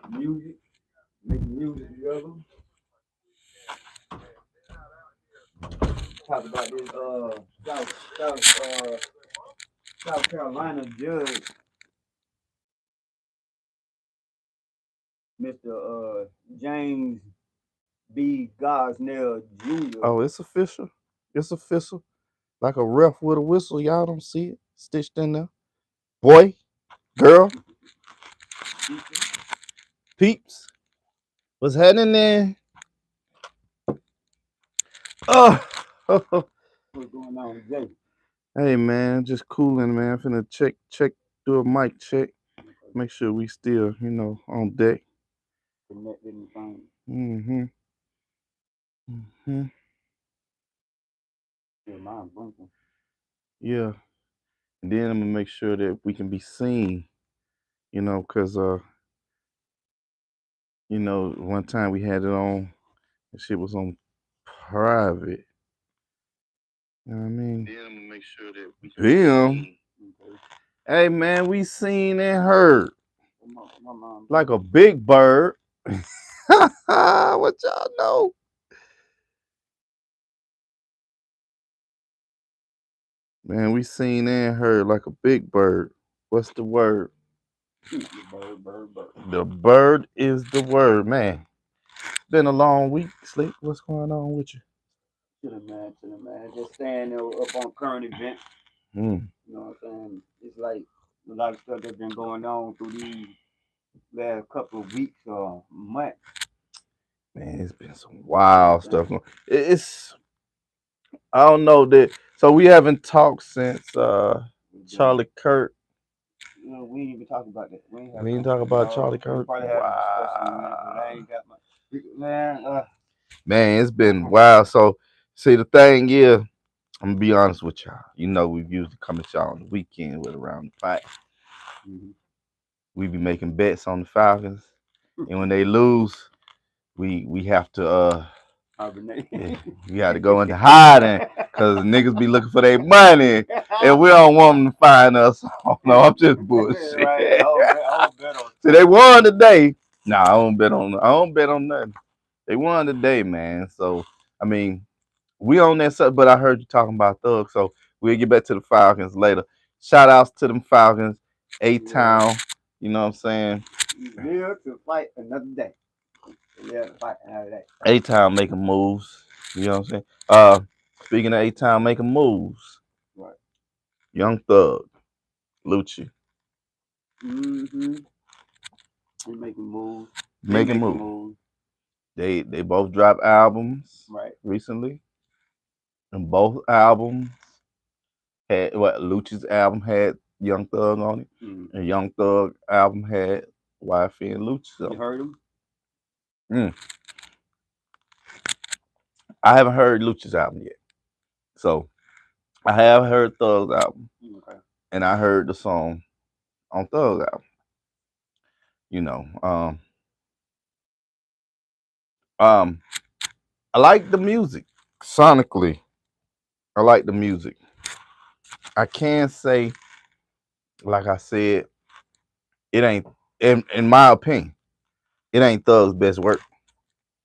Music, making music together. Talk about this South Carolina judge, Mr. James B. Gosnell Jr. Oh, it's official. It's official. Like a ref with a whistle. Y'all don't see it stitched in there. Boy, girl, peeps. What's happening there? Oh, What's going on today? hey man, just cooling, man. Finna check, do a mic check. Make sure we still, on deck. Connected and phone. Mm-hmm. Mm-hmm. Yeah, mine bunking. Yeah. And then I'm gonna make sure that we can be seen, because one time we had it on, and shit was on private. You know what I mean? Then I'm gonna make sure that we can be Damn. seen. Okay. Hey man, we seen and heard My mom like a big bird. What y'all know? Man, we seen and heard like a big bird. What's the word? bird. The bird is the word, man. Been a long week, Slick. What's going on with you? Chilling, man. Just staying there up on current events. Mm. You know what I'm saying? It's like a lot of stuff that's been going on through these last couple of weeks or months. Man, it's been some wild stuff. It's I don't know that. So we haven't talked since Charlie Kirk. You know, we ain't even talk about that. We didn't talk about Charlie We Kirk. probably have a discussion on that, but I Wow. ain't got my man. Man, it's been wild. So see the thing is, I'm gonna be honest with y'all. We usually come at y'all on the weekend with around the fight. We be making bets on the Falcons. And when they lose, we have to yeah, we got to go into hiding because niggas be looking for their money and we don't want them to find us. Oh no, I'm just bullshit. Right, I don't bet on. See, they won today. Nah, I don't bet on nothing. They won today, man. So I mean, we on that side, but I heard you talking about Thug, so we'll get back to the Falcons later. Shout outs to them Falcons, A-Town, you know what I'm saying? Live to fight another day. Live to fight another day. A-Town making moves, you know what I'm saying? Speaking of A-Town making moves, Right. Young Thug, Lucci. Mm-hmm. They making moves. Making moves. They both dropped albums recently. And both albums had Lucci's album had Young Thug on it. And Young Thug album had YF and Lucci. So. You heard him? I haven't heard Lucci's album yet. So I have heard Thug's album. Okay. And I heard the song on Thug's album. I like the music. Sonically, I like the music. I can say, like I said, it ain't in my opinion, it ain't Thug's best work.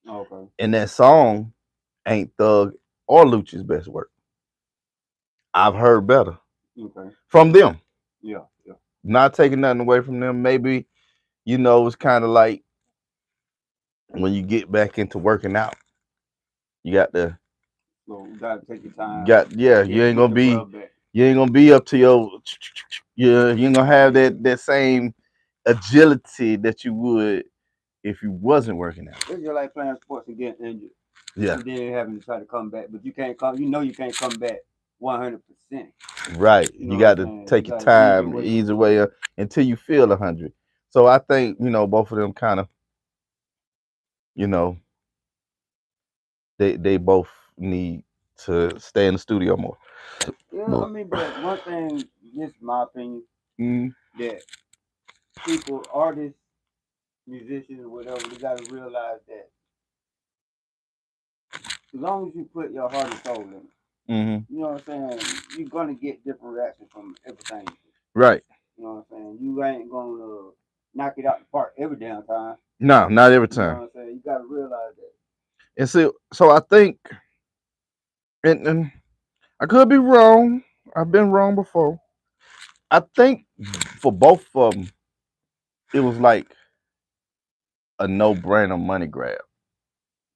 Okay. And that song ain't Thug or Lucci's best work. I've heard better. Okay. From them. Yeah. Not taking nothing away from them. Maybe, it's kind of like when you get back into working out. You got to you gotta take your time. You ain't gonna be up to you ain't gonna have that same agility that you would if you wasn't working out. It's just like playing sports and getting injured. Yeah. And then having to try to come back, but you can't come. You can't come back 100%. Right. You got to take your time, ease away until you feel 100. So I think both of them kind of they both need to stay in the studio more. Yeah, I mean, but one thing this is my opinion, Mm, that people, artists, musicians, whatever, they gotta realize that as long as you put your heart and soul in it, mm-hmm. you know what I'm saying, you're gonna get different reactions from everything. Right. You know what I'm saying? You ain't gonna knock it out the park every damn time. No, not every You know time. what I'm saying? You gotta realize that. And see, so I think, and I could be wrong. I've been wrong before. I think for both of them, it was like a no-brainer money grab.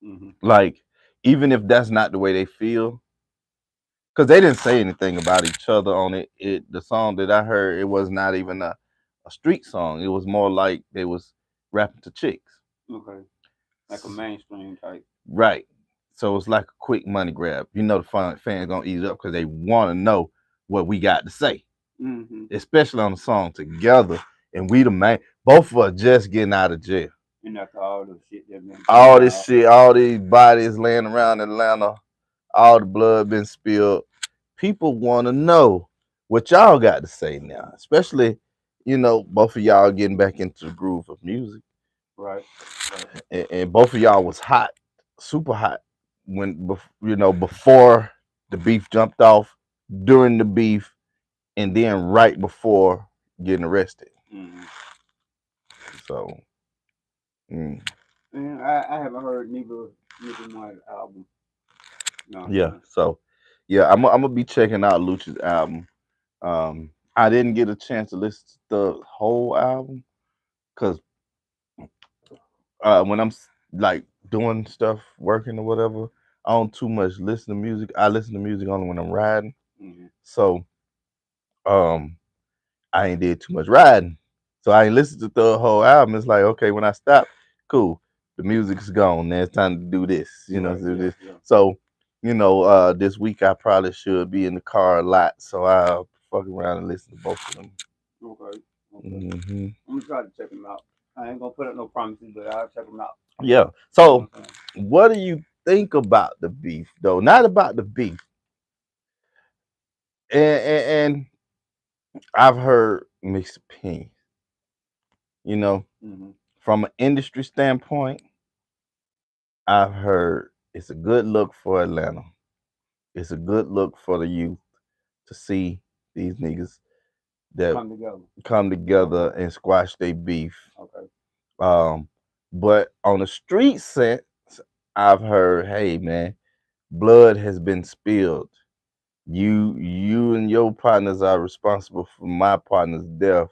Mm-hmm. Like, even if that's not the way they feel, because they didn't say anything about each other on it. The song that I heard, it was not even a street song. It was more like they was rapping to chicks. Okay. Like a mainstream type. Right. So it's like a quick money grab. You know the fans gonna eat it up because they want to know what we got to say, Mm-hmm. especially on the song together. And we the main, both of us just getting out of jail. And after all the shit that been All coming this out. shit, all these bodies laying around Atlanta, all the blood been spilled. People want to know what y'all got to say now, especially, both of y'all getting back into the groove of music. Right. Right. And both of y'all was hot, super hot before the beef jumped off, during the beef, and then right before getting arrested. Mm-hmm. So, mm, And I haven't heard neither one album. You know what I'm yeah. saying? So, yeah, I'm gonna be checking out Lucci's album. I didn't get a chance to listen to the whole album because when I'm like doing stuff, working or whatever, I don't too much listen to music. I listen to music only when I'm riding. Mm-hmm. So, um, I ain't did too much riding. So I ain't listened to the whole album. It's like, okay, when I stop, cool. The music's gone. Now it's time to do this, Right. do Yeah. this. Yeah. So, this week I probably should be in the car a lot. So I'll fuck around and listen to both of them. Okay. Okay. Hmm. I'm gonna try to check them out. I ain't gonna put up no promises, but I'll check them out. Yeah. You know So what I'm saying? what do you think about the beef though? Not about the beef. And I've heard mixed opinions. You know, Mm-hmm. from an industry standpoint, I've heard it's a good look for Atlanta. It's a good look for the youth to see these niggas that Come together. come together Okay. and squash their beef. Okay. Um, but on the street sense, I've heard, hey man, blood has been spilled. You and your partners are responsible for my partner's death,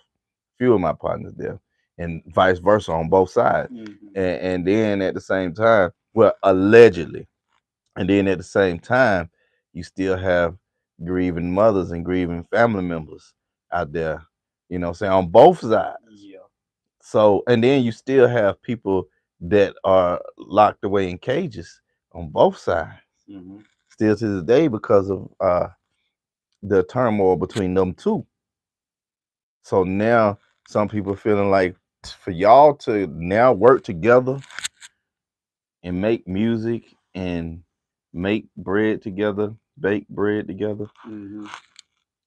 few of my partners' death, and vice versa on both sides. Mm-hmm. And then at the same time, well, allegedly. And then at the same time, you still have grieving mothers and grieving family members out there, saying on both sides. Yeah. So, and then you still have people that are locked away in cages on both sides, Mm-hmm. still to this day because of the turmoil between them two. So now some people feeling like for y'all to now work together and make music and make bread together, bake bread together. Mm-hmm.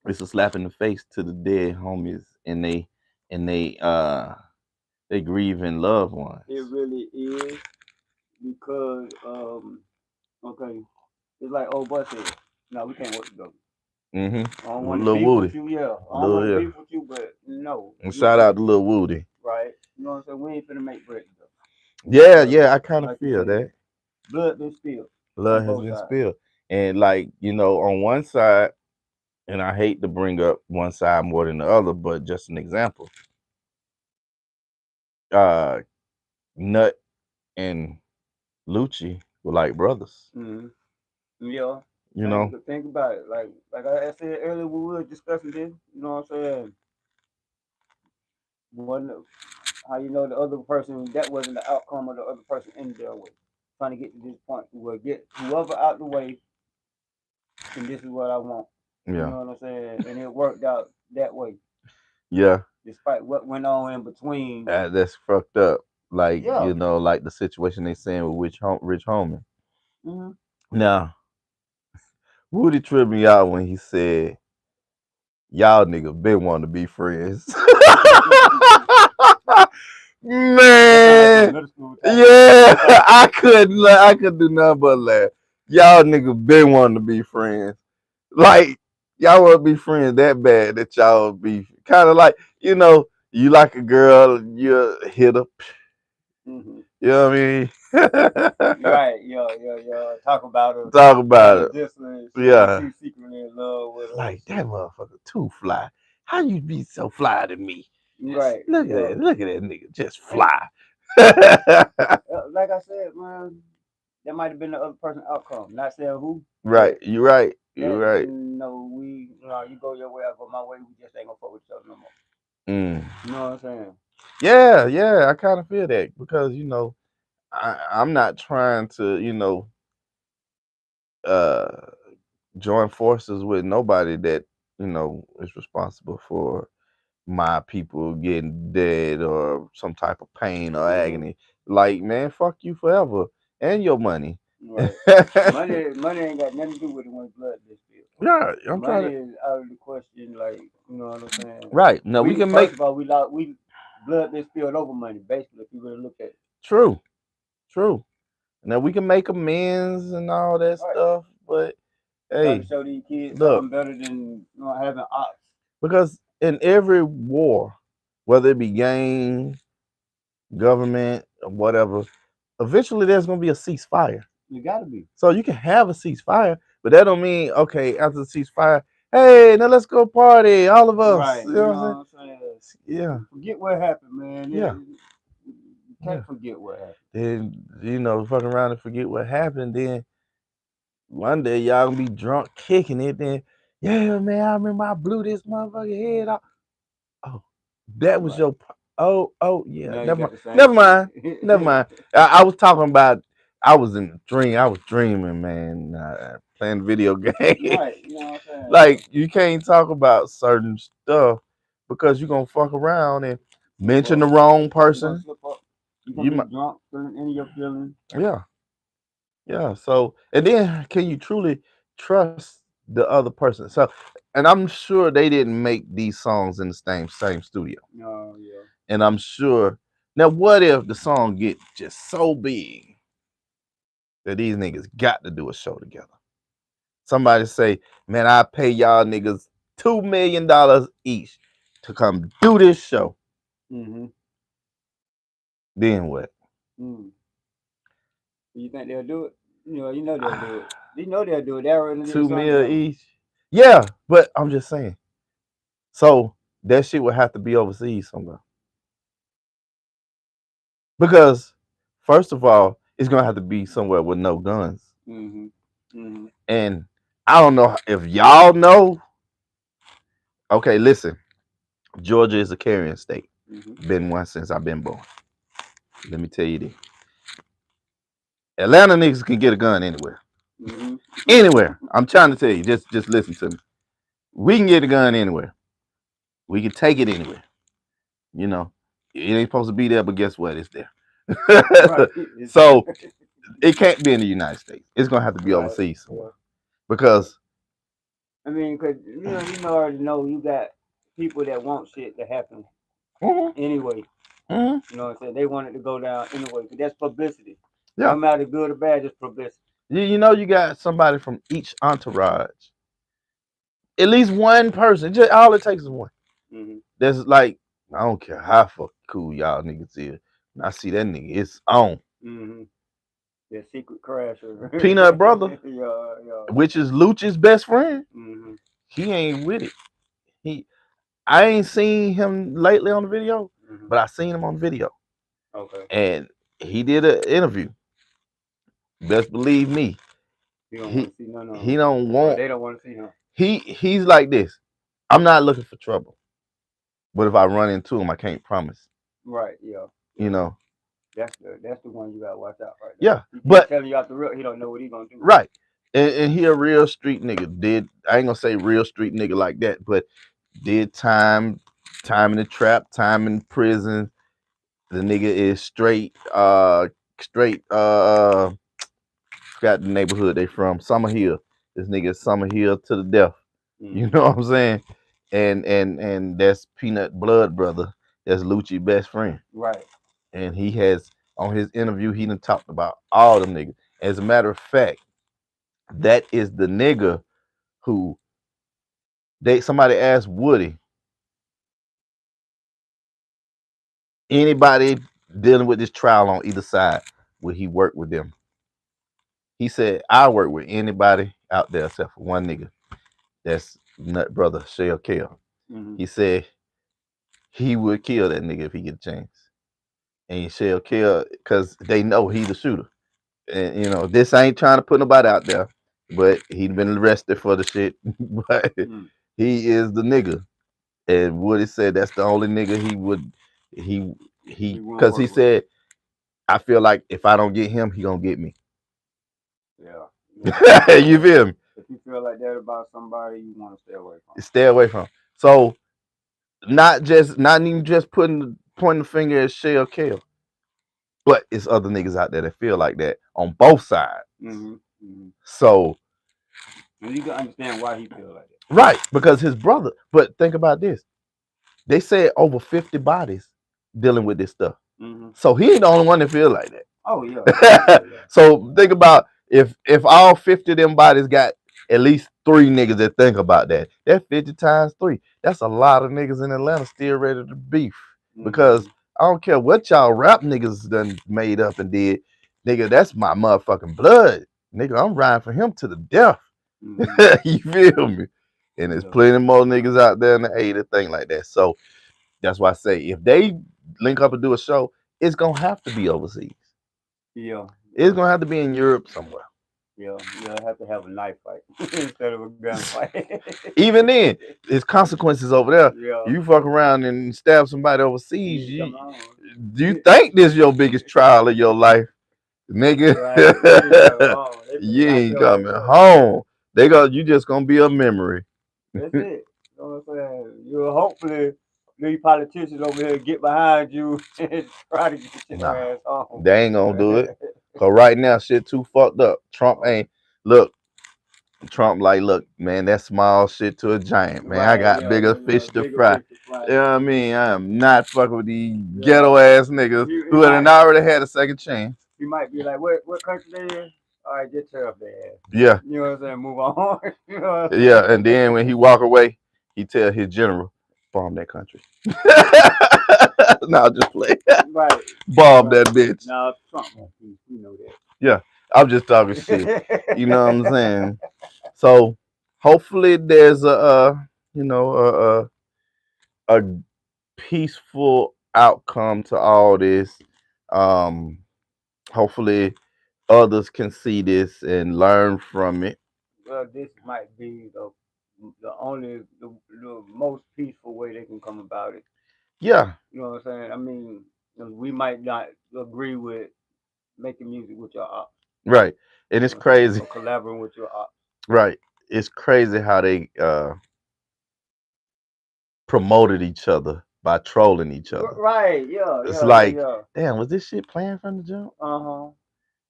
It's a slap in the face to the dead homies and they grieving loved ones. It really is because okay, it's like old boy said, no, we can't work together. I don't want to Lil beef with Woody. you, yeah. I don't want to Lil beef with you, but no, and you shout out to Lil Woody. right. You know what I'm saying? We ain't finna make bread together Yeah, because, yeah, I kind of like you feel said, that. blood been spilled on Love has both been sides. spilled. And like, on one side, and I hate to bring up one side more than the other, but just an example. Uh Nut and Lucci were like brothers. Mm-hmm. Yeah. You know? Think about it. Like I said earlier, when we were discussing this. You know what I'm saying? One, how you know the other person that wasn't the outcome of the other person in there with trying to get to this point. We'll get whoever out the way, and this is what I want. You Yeah. know what I'm saying? And it worked out that way, Yeah. despite what went on in between. That's fucked up. Like, Yeah. like the situation they saying with Rich Homie. Mm-hmm. Now, Woody tripped me out when he said Y'all niggas been wanting to be friends. That sound like some Man, middle school type yeah, shit. I could do nothing but laugh. Y'all niggas been wanting to be friends. Like, y'all want to be friends that bad that y'all be kind of like, you like a girl, you hit her. Mhm. You know what I mean? Right, yo. Talk about her, Talk trying about to it. diss her and shit, but Yeah. you secretly in love with her and Like, that shit. motherfucker too fly. How you be so fly to me? Right, Look at yeah. that. Look at that nigga. Just And fly. like I said, man, that might have been the other person's outcome. Not saying who, Right. but You right. You that right. you go your way, I go my way. We just ain't gonna fuck with each other no more. Mm. You know what I'm saying? Yeah. I kind of feel that because, I'm not trying to, uh, join forces with nobody that, is responsible for my people getting dead or some type of pain or Hmm. agony. Like, man, fuck you forever and your money. Right. Money ain't got nothing to do with it when blood is spilled. Yeah, I'm trying Money to. is out of the question. Like, you know what I'm saying? Right. No, we We can first make of all we blood been spilled over money. Basically, if you really look at it. true, true. Now we can make amends and all that Right. stuff, but Try to hey, show these kids look, something better than having ops. because in every war, whether it be gang, government, or whatever, eventually there's gonna be a ceasefire. You gotta be. So you can have a ceasefire, but that don't mean okay after the ceasefire. Hey, now let's go party, all of us. Right. You You know what I'm know what I'm saying? saying? Yeah, Forget what happened, man. yeah, You yeah. can't forget what happened. Then fucking around and forget what happened. Then one day y'all gonna be drunk kicking it. Then yeah, man, I remember I blew this motherfucking head off. Oh, that was Right. your. Oh, yeah. Now you Never got mind. the same Never mind. Never shit. mind. I was talking about. I was in a dream. I was dreaming, man. Playing video game. Right. You know what I'm saying? So Like you can't talk about certain stuff because you're gonna fuck around and slip mention up. the wrong You're gonna person. slip up. You're gonna You be might, drunk, feeling any of your feelings. yeah, yeah. So and then can you truly trust the other person? So and I'm sure they didn't make these songs in the same studio. Oh yeah. And I'm sure now what if the song get just so big that these niggas got to do a show together? Somebody say, man, I pay y'all niggas $2 million each to come do this show. Mm-hmm. Then what? Mm. You think they'll do it? You know they'll do it. You know they'll do it. They already did a Two song mil together. each. Yeah, but I'm just saying. So that shit would have to be overseas somewhere. Because first of all, it's gonna have to be somewhere with no guns. Mm-hmm. Mm-hmm. And I don't know if y'all know. Okay, listen. Georgia is a carrying state. Mm-hmm. Been one since I've been born. Let me tell you this. Atlanta niggas can get a gun anywhere. Mm-hmm. Anywhere. I'm trying to tell you. Just listen to me. We can get a gun anywhere. We can take it anywhere. You know, it ain't supposed to be there, but guess what? It's there. Right. It's there. So it can't be in the United States. It's gonna have to be Right. overseas Yeah. somewhere because I mean, cause already know you got people that want shit to happen mhm, anyway. mhm, You know what I'm saying? They want it to go down anyway. 'Cause that's publicity. No yeah, matter good or bad, it's publicity. you got somebody from each entourage. At least one person. Just all it takes is one. Mm-hmm. That's like I don't care how fucking cool y'all niggas is. When I see that nigga, it's on. Mm-hmm. The secret crasher. Peanut brother, Yeah, yeah. which is Lucci's best friend, Mm-hmm. he ain't with it. He I ain't seen him lately on the video, Mm-hmm. but I seen him on video. Okay. And he did an interview. Best believe me, You don't he want to see none of them. he don't Or want they don't want to see him. he's like this. I'm not looking for trouble, but if I run into him, I can't promise. Right. Yeah. You Yeah. know, That's the one you gotta watch out right there. yeah. He just But telling you out the real. He don't know what he gonna do. right, and he a real street nigga. Did I ain't gonna say real street nigga like that, but did time in the trap, time in prison. The nigga is straight. Forgot the neighborhood they from. Summer Hill. This nigga is Summer Hill to the death. You Mm-hmm. know what I'm saying? and that's Peanut Blood brother. That's Lucci best friend. Right. And he has on his interview, he done talked about all them niggas. As a matter of fact, that is the nigga who somebody asked Woody, anybody dealing with this trial on either side, would he work with them? He said, I work with anybody out there except for one nigga. That's Nut Brother Shell Kell. Mm-hmm. He said he would kill that nigga if he get a chance. And Shell Kell, because they know he the shooter. And you know, this ain't trying to put nobody out there, but he'd been arrested for the shit. But he is the nigga. And Woody said that's the only nigga he because he said, I feel like if I don't get him, he gonna get me. Yeah. You feel me? If you feel like that about somebody, you want to stay away from. Stay away from. So not even just pointing the finger at Shell Kell, but it's other niggas out there that feel like that on both sides. Mm-hmm. Mm-hmm. So and you can understand why he feel like that. Right, because his brother. But think about this. They said over 50 bodies dealing with this stuff. Mm-hmm. So he ain't the only one that feel like that. Oh yeah. So think about if all 50 of them bodies got at least 3 niggas that think about that. That's 50 times 3. That's a lot of niggas in Atlanta still ready to beef. Mm-hmm. Because I don't care what y'all rap niggas done made up and did. Nigga, that's my motherfucking blood. Nigga, I'm riding for him to the death. Mm-hmm. You feel me? And there's plenty more niggas out there in the A that think like that. So that's why I say if they link up and do a show, it's gonna have to be overseas. Yeah. It's gonna have to be in Europe somewhere. Yeah, you'll have to have a knife fight instead of a gun fight. Even then, there's consequences over there. Yeah. You fuck around and stab somebody overseas. Do you think this is your biggest trial of your life? Nigga, right. You ain't coming home. You just gonna be a memory. That's it. You know what I'm saying? You'll hopefully these politicians over here get behind you and try to get your ass home. They ain't gonna do it. Cause right now shit too fucked up. Trump ain't look. Trump like, look, man, that's small shit to a giant, man. Right, I got bigger fish to fry. You know what I mean? I am not fucking with these ghetto ass niggas who had already had a second chance. He might be like, what country they in? All right, get your their ass. Yeah. You know what I'm saying? Move on. You know yeah, and then when he walk away, he tell his general, bomb that country. No, just play. Right. Bomb that bitch. No, Trump won't. We know that. Yeah, I'm just talking shit. You know what I'm saying? So hopefully there's a peaceful outcome to all this. Hopefully others can see this and learn from it. Well, this might be the most peaceful way they can come about it. Yeah. You know what I'm saying? I mean, we might not agree with making music with your ops. Right. And it's crazy. Or collaborating with your ops. Right. It's crazy how they promoted each other by trolling each other. Right, yeah. It's damn, was this shit playing from the jump? Uh-huh.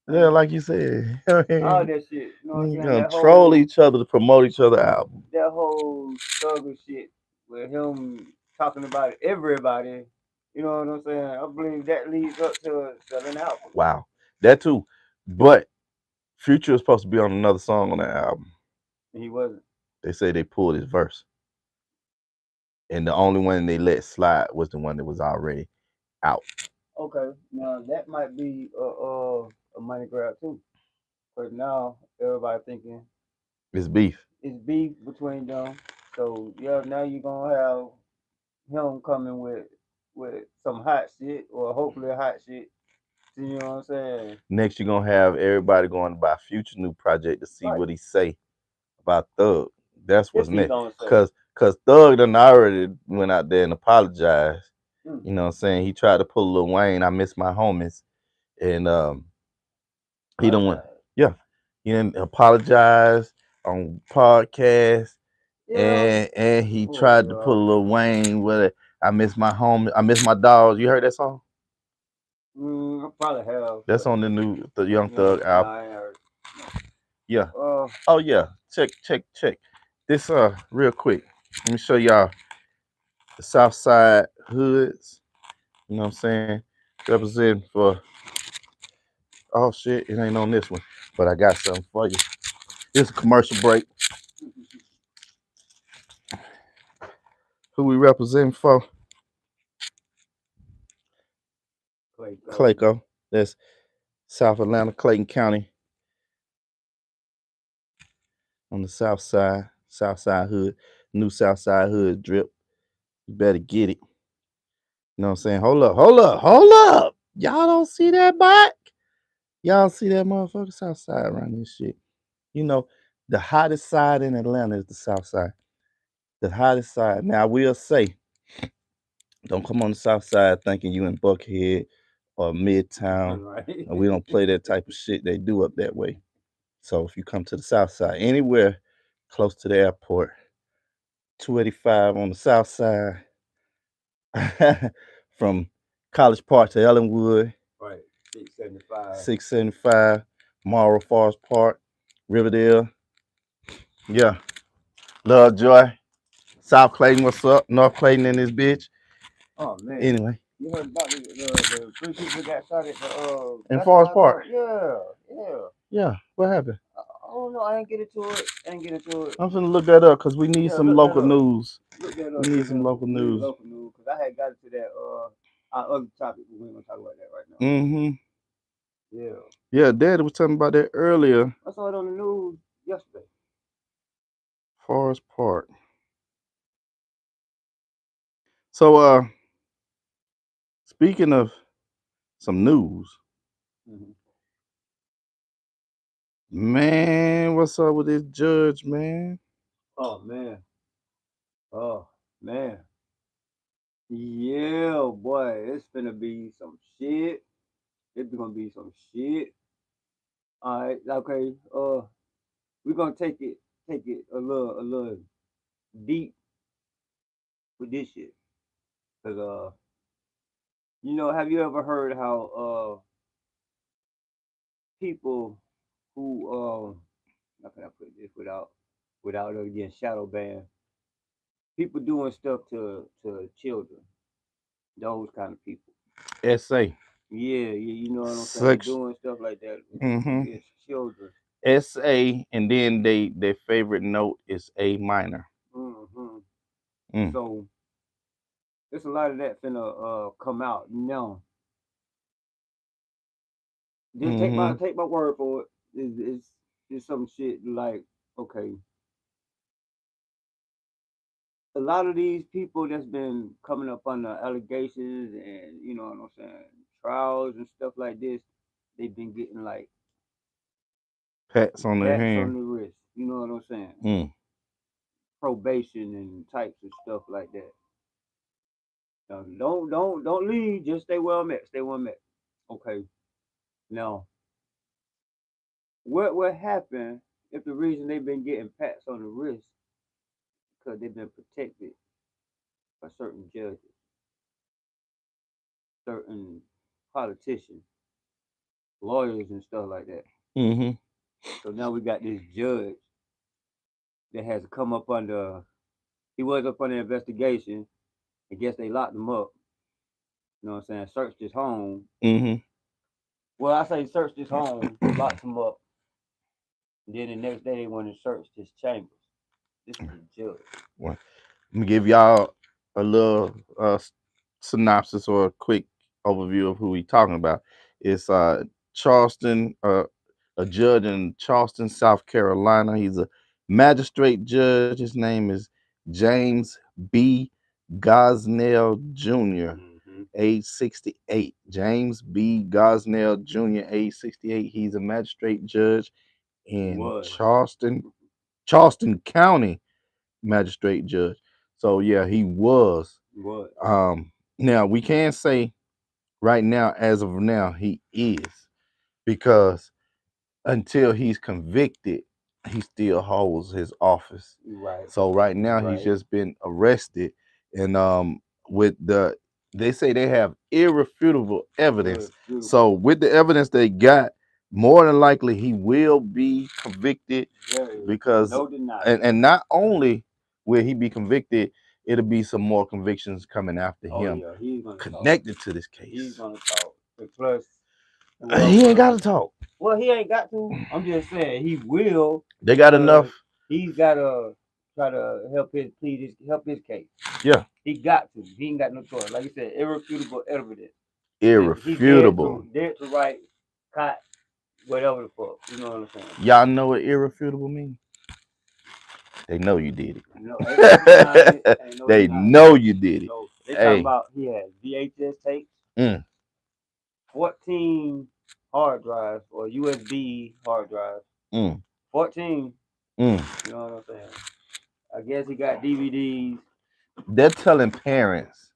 Yeah, like you said. All that shit. You know what I'm saying? Gonna troll each other to promote each other album. That whole struggle shit with him talking about everybody. You know what I'm saying? I believe that leads up to selling album. Wow. That too. But Future was supposed to be on another song on that album. He wasn't. They say they pulled his verse. And the only one they let slide was the one that was already out. Okay. Now that might be a money grab too. Because now everybody thinking it's beef. It's beef between them. So yeah, now you're gonna have him coming with some hot shit or hopefully hot shit. You know what I'm saying? Next you're gonna have everybody going to buy Future new project to see what he say about Thug. That's what's next. Cause Thug done already went out there and apologized. You know what I'm saying? He tried to pull Lil Wayne, I miss my homies. And he don't want he didn't apologize on podcast. Yeah. And he tried to pull Lil Wayne with it. I miss my home. I miss my dogs. You heard that song? I probably have. That's on the Young Thug album. I ain't heard. Yeah. Oh yeah. Check. This real quick. Let me show y'all the South Side hoods. You know what I'm saying? Representing for, oh shit, it ain't on this one, but I got something for you. It's a commercial break. Who we representing for? Clayco. That's South Atlanta, Clayton County on the South Side hood, new South Side hood drip. You better get it. You know what I'm saying? Hold up. Y'all don't see that bike? Y'all see that motherfucker South Side around this shit. You know, the hottest side in Atlanta is the South Side. The hottest side. Now I will say, don't come on the South Side thinking you in Buckhead or Midtown. Right. We don't play that type of shit they do up that way. So if you come to the South Side, anywhere close to the airport, 285 on the South Side, from College Park to Ellenwood, Right. 675. 675, Morrow Forest Park, Riverdale. Yeah. Love Joy. South Clayton, what's up? North Clayton in this bitch. Oh man. Anyway. You heard about the three people that got shot at the In Forest Park. Yeah. Yeah. What happened? I don't know. I ain't get into it. I'm finna look that up because we need some look local that up. news. Look that up. We need some local news. Local news, because I had got into that our other topic, but we ain't gonna talk about that right now. Mm-hmm. Yeah. Yeah, Dad was talking about that earlier. I saw it on the news yesterday. Forest Park. So speaking of some news, man, what's up with this judge, man? Oh man. Oh man. Yeah, boy, it's gonna be some shit. It's gonna be some shit. All right, okay. We're gonna take it a little deep with this shit, cause have you ever heard how people who how can I put this without it getting shadow banned? People doing stuff to children, those kind of people. SA. Yeah, you know what I'm saying? Sex. Doing stuff like that Mm-hmm. against children. SA, and then their favorite note is A minor. Hmm. Mm. So there's a lot of that finna come out now. Just take my word for it. It's some shit like, okay, a lot of these people that's been coming up under allegations and you know what I'm saying, trials and stuff like this, they've been getting like Pats on their pats on hand. the wrist. You know what I'm saying? Mm. Probation and types of stuff like that. Don't leave. Just stay where I'm at. Stay where I'm at. Okay. Now, what happened if the reason they've been getting pats on the wrist because they've been protected by certain judges, certain politicians, lawyers, and stuff like that. Mm-hmm. So now we got this judge that has come up under. He was up under investigation. I guess they locked him up. You know what I'm saying? Searched his home. Mm-hmm. Well, I say searched his home, locked him up. And then the next day they went and searched his chambers. This is a judge. Well, let me give y'all a little synopsis or a quick overview of who we talking about. It's Charleston, a judge in Charleston, South Carolina. He's a magistrate judge. His name is James B. Gosnell Jr., age 68. James B. Gosnell Jr., age 68. He's a magistrate judge in Charleston County magistrate judge. So yeah, he was. What? Now we can say right now, as of now, he is, because until he's convicted, he still holds his office. Right. So right now he's Right. just been arrested, and with the they say they have irrefutable evidence. So with the evidence they got, more than likely he will be convicted, There is because no denying. and not only will he be convicted? It'll be some more convictions coming after Oh him yeah, he's gonna talk. connected to this He's case. gonna talk. And plus, He ain't got whoever. to talk. Well, he ain't got to. I'm just saying he will They got because enough. he's gotta try to help his case. Yeah, He got to. He ain't got no choice. Like you said, irrefutable evidence. He irrefutable. dead to right, caught, whatever the fuck. You know what I'm saying? Y'all know what irrefutable means? They know you did No, ain't no denying it. it. Ain't no They denying it. know you did it. So they talking Hey, about he has VHS tapes, mm, 14 hard drives or USB hard drives. mm, 14. mm. You know what I'm saying? I guess he got DVDs. They're telling parents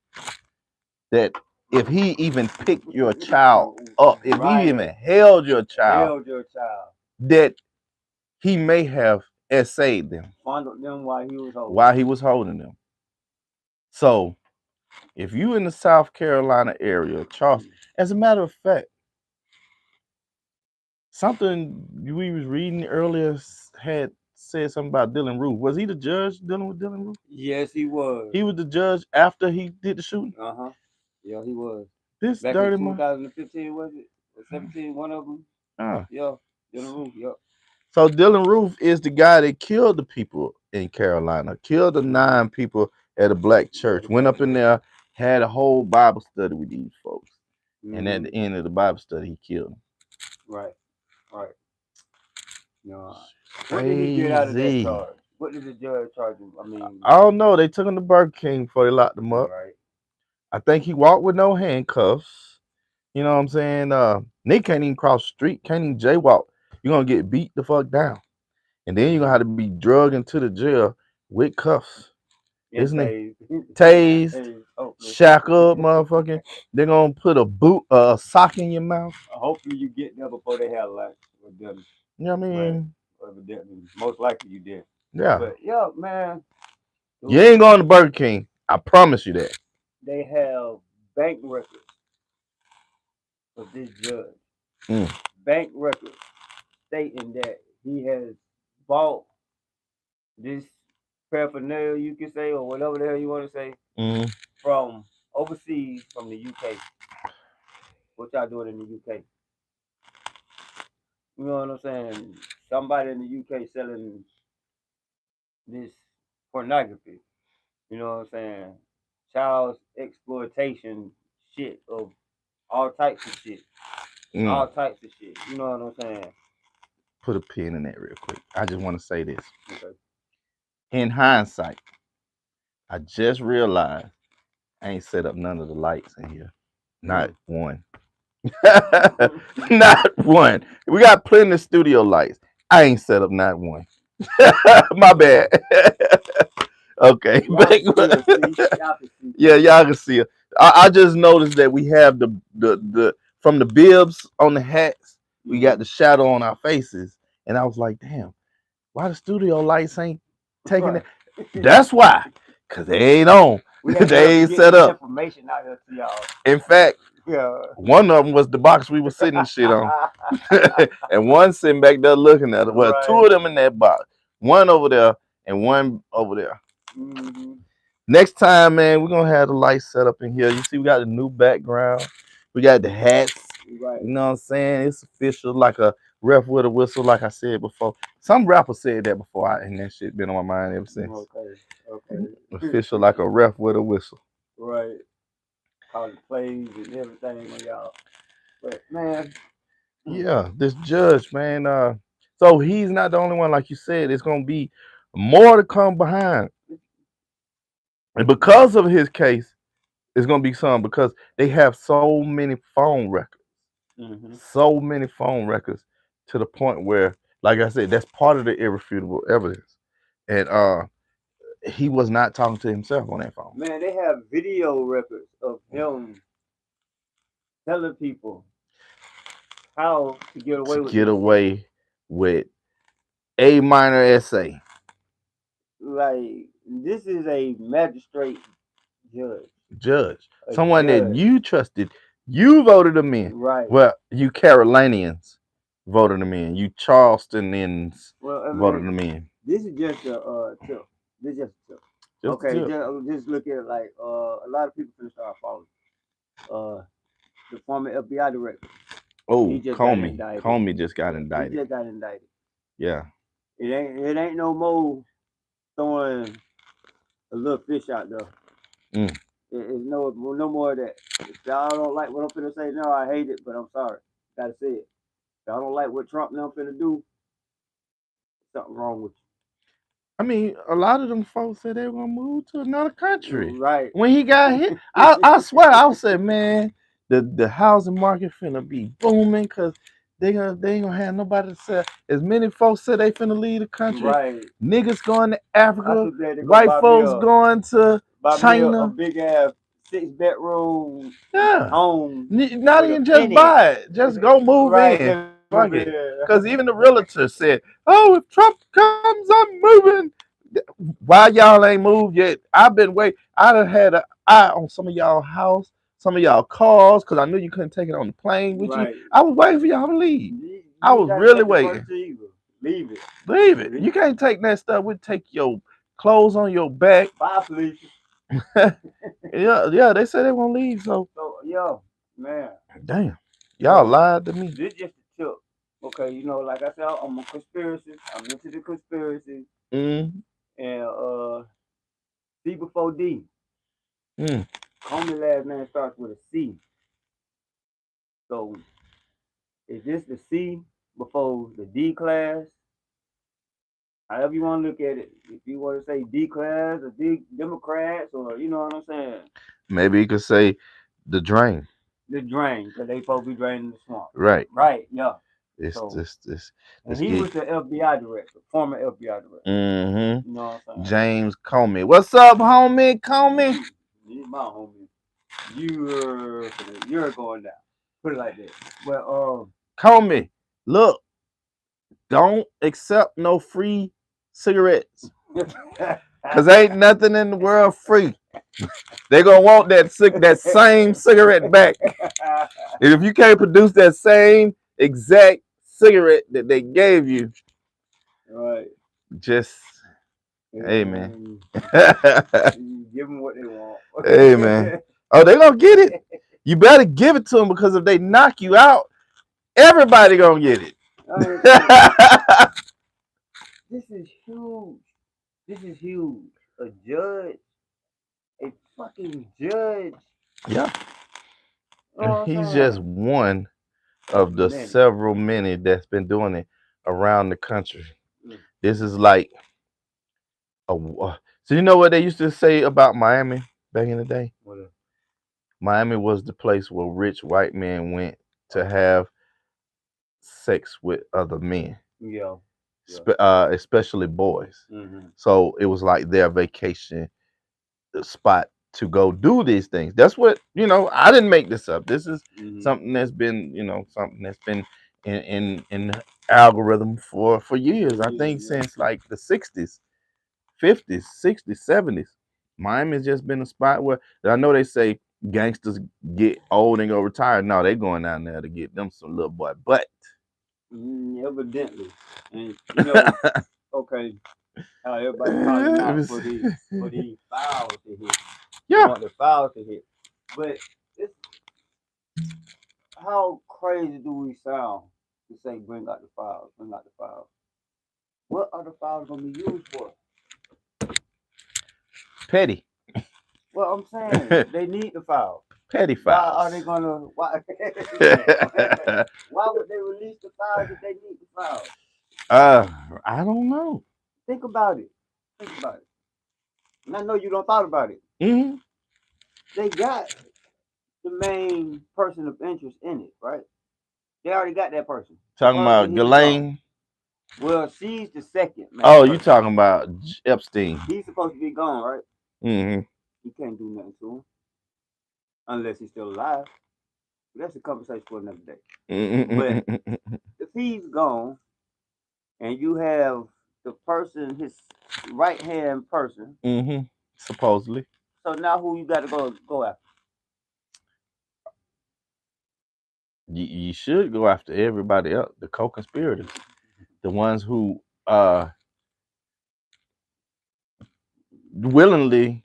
that if he even picked your child up, if he Right. even held your child, Held your child. that he may have essayed them Fondled them while he was holding them. So if you in the South Carolina area, Charleston, as a matter of fact, something we was reading earlier had said something about Dylan Roof. Was he the judge dealing with Dylan Roof? Yes, he was. He was the judge after he did the shooting. Uh-huh. Yeah, he was. This Back in dirty man. 2015, was it? Or 17, one of them? Yeah, Dylan Roof, yep. So Dylan Roof is the guy that killed the people in Carolina, killed the 9 people at a black church, went up in there, had a whole Bible study with these folks. And at the end of the Bible study, he killed them. Right, right. No. What did he Crazy. get out of that charge? What did the judge charge him? I mean, I don't know. They took him to Burger King before they locked him up. right. I think he walked with no handcuffs. You know what I'm saying? Nick can't even cross the street, can't even jaywalk. You're gonna get beat the fuck down. And then you're gonna have to be drugged into the jail with cuffs. Isn't it? Tased, shackled, motherfucking. They're gonna put a sock in your mouth. Hopefully you get there before they have lunch with them. You know what I mean? Evidently, most likely you did. Yeah. But yeah, man. Dude, you ain't going to Burger King. I promise you that. They have bank records of this judge. Bank records stating that he has bought this paraphernalia, you can say, or whatever the hell you want to say, from overseas, from the UK. What y'all doing in the UK? You know what I'm saying? Somebody in the UK selling this pornography. You know what I'm saying? Child exploitation shit of all types of shit. All types of shit. You know what I'm saying? Put a pin in that real quick. I just want to say this. Okay. In hindsight, I just realized I ain't set up none of the lights in here. Not one. Not one. We got plenty of studio lights. I ain't set up not one. My bad. Okay. Yeah, y'all can see it. I just noticed that we have the from the bibs on the hats, we got the shadow on our faces. And I was like, damn, why the studio lights ain't taking it? That's why. Cause they ain't on. They ain't set up. Information out here to y'all. In fact, one of them was the box we were sitting shit on. And one sitting back there looking at it. Well, 2 of them in that box. One over there and one over there. Next time, man, we're gonna have the lights set up in here. You see, we got the new background. We got the hats. You know what I'm saying? It's official, like a ref with a whistle, like I said before. Some rapper said that before, and that shit been on my mind ever since. Okay. Official, like a ref with a whistle. Right. All the plays and everything on y'all. But man. Yeah, this judge, man. So he's not the only one, like you said. It's gonna be more to come behind. And because of his case, it's gonna be some because they have so many phone records. So many phone records to the point where, like I said, that's part of the irrefutable evidence. And he was not talking to himself on that phone. Man, they have video records of him telling people how to get away with a minor essay. Like, this is a magistrate judge. Someone that you trusted. You voted them in. Right. Well, you Carolinians voted them in. You Charlestonians voted them in. This is just a tip. This just a tip. Just a Okay, tip. just look at it like a lot of people finna start following. Uh, the former FBI director, he Oh, just got Comey. indicted. Comey just got He indicted. just got indicted. Yeah. It ain't no more throwing a little fish out there. Mm. It's no more of that. If y'all don't like what I'm finna say, no, I hate it, but I'm sorry. Gotta say it. If y'all don't like what Trump now finna do, something wrong with I mean, a lot of them folks said they were gonna move to another country. you. Right. When he got hit, I swear, I said, man, the housing market finna be booming because they ain't gonna have nobody to sell. As many folks said they finna leave the country. Right. Niggas going to I Africa, should glad to go white folks going to buy me a China. big ass 6 bedroom Yeah. home Not with a even just penny. buy it, just go move Right, in. just Fuck move it. in. Because even the realtor said, oh, if Trump comes, I'm moving. Why y'all ain't moved yet? I've been waiting. I done had an eye on some of y'all house, some of y'all cars, because I knew you couldn't take it on the plane with you. Right. I was waiting for y'all to leave. You I ain't was gotta really take the waiting. furniture either. Leave it. Leave it. You can't take that stuff. We take your clothes on your back. Bye, Felicia. Yeah, they said they won't leave. So, Yo, man. damn, y'all lied to me. This just a tip. Okay, like I said, I'm a conspiracy. I'm into the conspiracy. Mm, And C before D. mm. Comey last name starts with a C. So is this the C before the D class? However you want to look at it. If you want to say D class or D Democrats or you know what I'm saying. Maybe you could say the drain. The drain, because they supposed to be draining the swamp. Right. Right, yeah. It's So and this he gig. was the FBI director, former FBI director. Mm-hmm. You know what I'm saying? James Comey. What's up, homie? Comey. He's my homie. You're going down. Put it like that. Well, Comey. Look, don't accept no free cigarettes. Cause ain't nothing in the world free. They gonna want that same cigarette back. And if you can't produce that same exact cigarette that they gave you, right. just hey man. Give them what they want. Hey man. Oh, they gonna get it. You better give it to them because if they knock you out, everybody gonna get it. This is huge. This is huge. A judge, a fucking judge. Yeah. You And know what I'm he's just saying? one Of of the many. several many that's been doing it around the country. Mm. This is like so you know what they used to say about Miami back in the day? What Miami was the place where rich white men went to have sex with other men, yeah. especially boys. Mm-hmm. So it was like their vacation spot to go do these things. That's what I didn't make this up. This is something that's been in the algorithm for years. I think since like the 60s, 50s, 60s, 70s. Miami's just been a spot where I know they say gangsters get old and go retire. No, they going down there to get them some little boy butt. Evidently. And okay, how everybody calling out for these fouls to hit. You Yeah. want the fouls to hit. But it's how crazy do we sound to say bring out the fouls, bring out the fouls? What are the fouls gonna be used for? Petty. Well, I'm saying they need the fouls. Petty Why fouls. are they gonna why why would they release the fouls if they need the fouls? I don't know. Think about it. Think about it. And I know you don't thought about it. Mm-hmm. They got the main person of interest in it, right? They already got that person. Talking about Ghislaine. Well, she's the second man. Oh, you talking about Epstein? He's supposed to be gone, right? Mm-hmm. You can't do nothing to him unless he's still alive. That's a conversation for another day. But if he's gone and you have the person, his right hand person, mm-hmm. Supposedly. so now who you got to go after? You should go after everybody else, the co-conspirators, the ones who willingly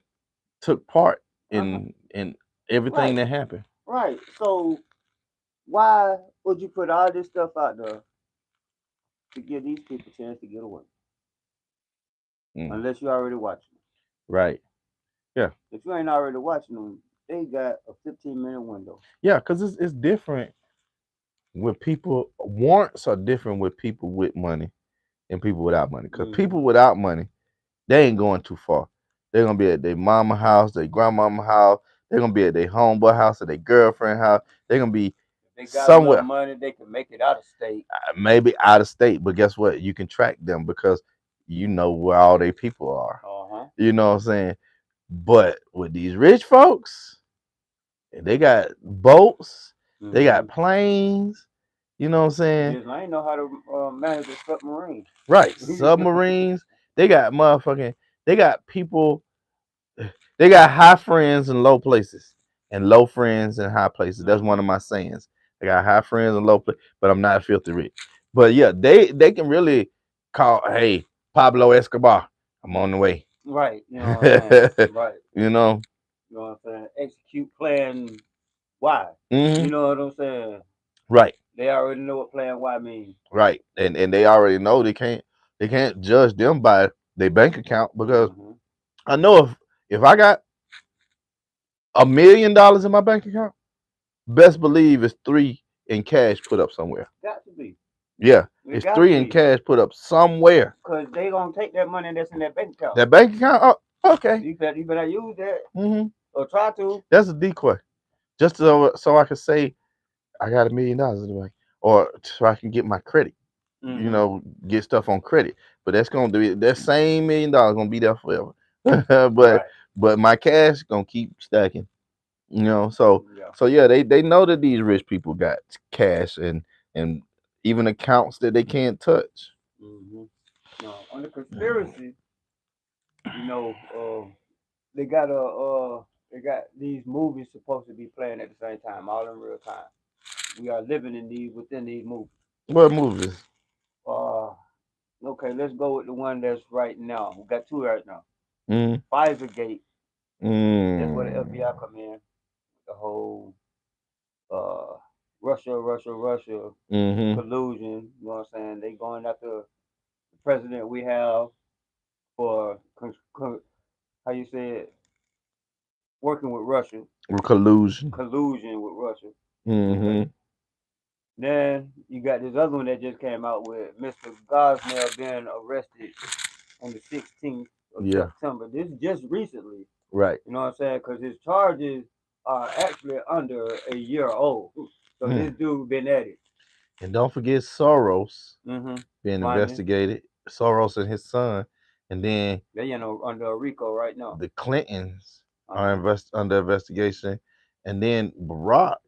took part Uh-huh. in everything Right. that happened. Right. So why would you put all this stuff out there to give these people a chance to get away? Mm, Unless you already watching them. right. Yeah. If you ain't already watching them, they got a 15-minute window. Yeah, because it's different with people. Warrants are different with people with money and people without money. Because Mm-hmm. people without money, they ain't going too far. They're gonna be at their mama house, their grandmama house. They're gonna be at their homeboy house or their girlfriend house. They're gonna be If they got a little somewhere, money, they can make it out of state. maybe out of state. But guess what? You can track them because you know where all their people are. Uh-huh. You know what I'm saying? But with these rich folks, they got boats, they Mm-hmm. got planes. You know what I'm saying? Yes, I ain't know how to manage a submarine. Right. Submarines. They got motherfucking. They got people. They got high friends in low places and low friends in high places. That's one Mm-hmm. of my sayings. I got high friends in low places, but I'm not filthy rich. But yeah, they can really call, hey, Pablo Escobar, I'm on the way. Right. You know what I'm saying? Right. You know? You know what I'm saying? Execute plan Y. Hmm. You know what I'm saying? Right, They already know what plan Y means. right. And they already know they can't judge them by their bank account because Mm-hmm. I know if I got $1 million in my bank account, best believe it's three in cash put up somewhere. Got to be. Yeah, It it's got to three in be. cash put up somewhere. Because they going to take that money that's in that bank account. That bank account, oh, okay. You better use that Hmm. or try to. That's a decoy, just so I can say I got $1 million in the bank, or so I can get my credit. You Mm-hmm. know, get stuff on credit. But that's gonna do that same $1 million gonna be there forever. but Right. but my cash gonna keep stacking. You know, so Yeah. so yeah, they know that these rich people got cash and even accounts that they can't touch. Mm-hmm. No, on the conspiracy, they got they got these movies supposed to be playing at the same time, all in real time. We are living in these within these movies. What movies? Uh, okay, let's go with the one that's right now. We got two right now. Mm, Pfizergate. That's where the FBI mm, come in. The whole uh Russia mm-hmm. collusion. You know what I'm saying? They going after the president we have for how you say it, working with Russia, Collusion. collusion with Russia. Okay. Mm-hmm. Then you got this other one that just came out with Mr. Gosnell being arrested on the 16th of Yeah. September. This is just recently. Right. You know what I'm saying? Because his charges are actually under a year old. So Mm. this dude been at it. And don't forget Soros Mm-hmm. being Funding. investigated. Soros and his son, and then They under a RICO right now. the Clintons are Uh-huh. under investigation, and then Barack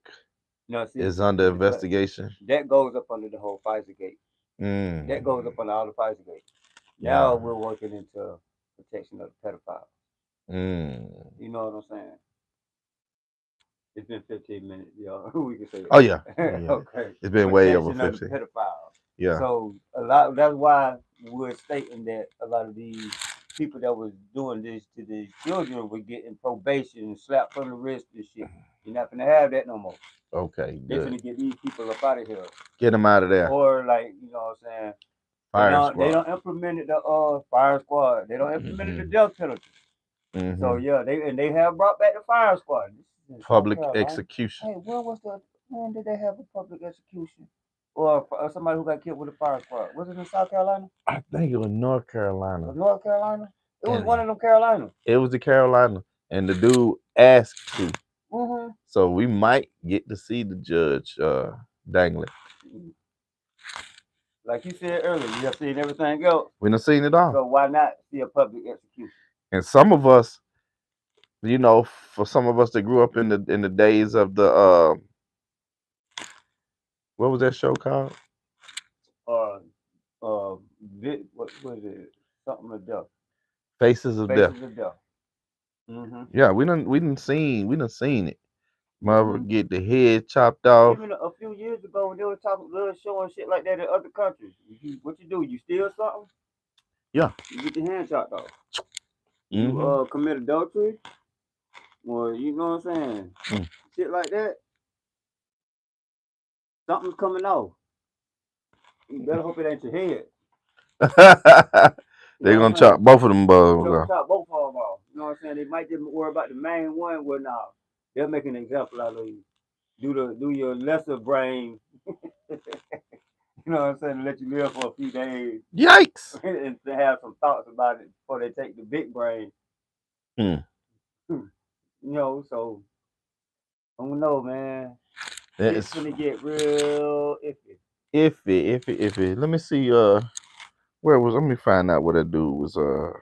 No, see, is under but investigation. that goes up under the whole Pfizer gate. That goes Mm. up under all the Pfizer gate. Yeah. Now we're working into protection of the pedophiles. Mm. You know what I'm saying? It's been 15 minutes, yo. We can say Oh yeah. it. Yeah. Okay. It's been way over Protection of the 50. pedophiles. Yeah. So a lot. That's why we're stating that a lot of these people that was doing this to these children were getting probation and slapped from the wrist and shit. You're not gonna have that no more. Okay. They Good. finna get these people up out of here. Get them out of there. Or like, you know what I'm saying? Fire They squad. don't implement the fire squad. They don't implement the Mm-hmm. death penalty. So Mm-hmm. yeah, they have brought back the fire squad. This is in South Public Carolina. execution. Hey, when did they have a public execution? Or somebody who got killed with a fire squad? Was it in South Carolina? I think it was North Carolina, Or North Carolina? It was and one of them Carolina. it was the Carolina, and the dude asked to. Mm-hmm. So we might get to see the judge dangling. Like you said earlier, you have seen everything else. We done seen it all. So why not see a public execution? And some of us, for some of us that grew up in the days of the what was that show called? Uh, what was it? Something of death. Faces of Death. Faces of death. Mm-hmm. Yeah, we done seen it. Mother Mm-hmm. get the head chopped off. Even a few years ago, when they were talking, they were showing shit like that in other countries. What you do? You steal something, Yeah. you get your hand chopped off. you commit adultery, or you know what I'm saying, shit like that, something's coming off. You better hope it ain't your head. You They're know gonna what I'm chop saying? both of them bugs They're gonna off. chop both of them off. You know what I'm saying? They might just worry about the main one. Well, now they'll make an example out of you. Do your lesser brain. You know what I'm saying? Let you live for a few days Yikes! and to have some thoughts about it before they take the big brain. Hmm. You know, so I don't know, man. It's That's gonna get real iffy. iffy. Let me see. Where was? Let me find out where that dude was.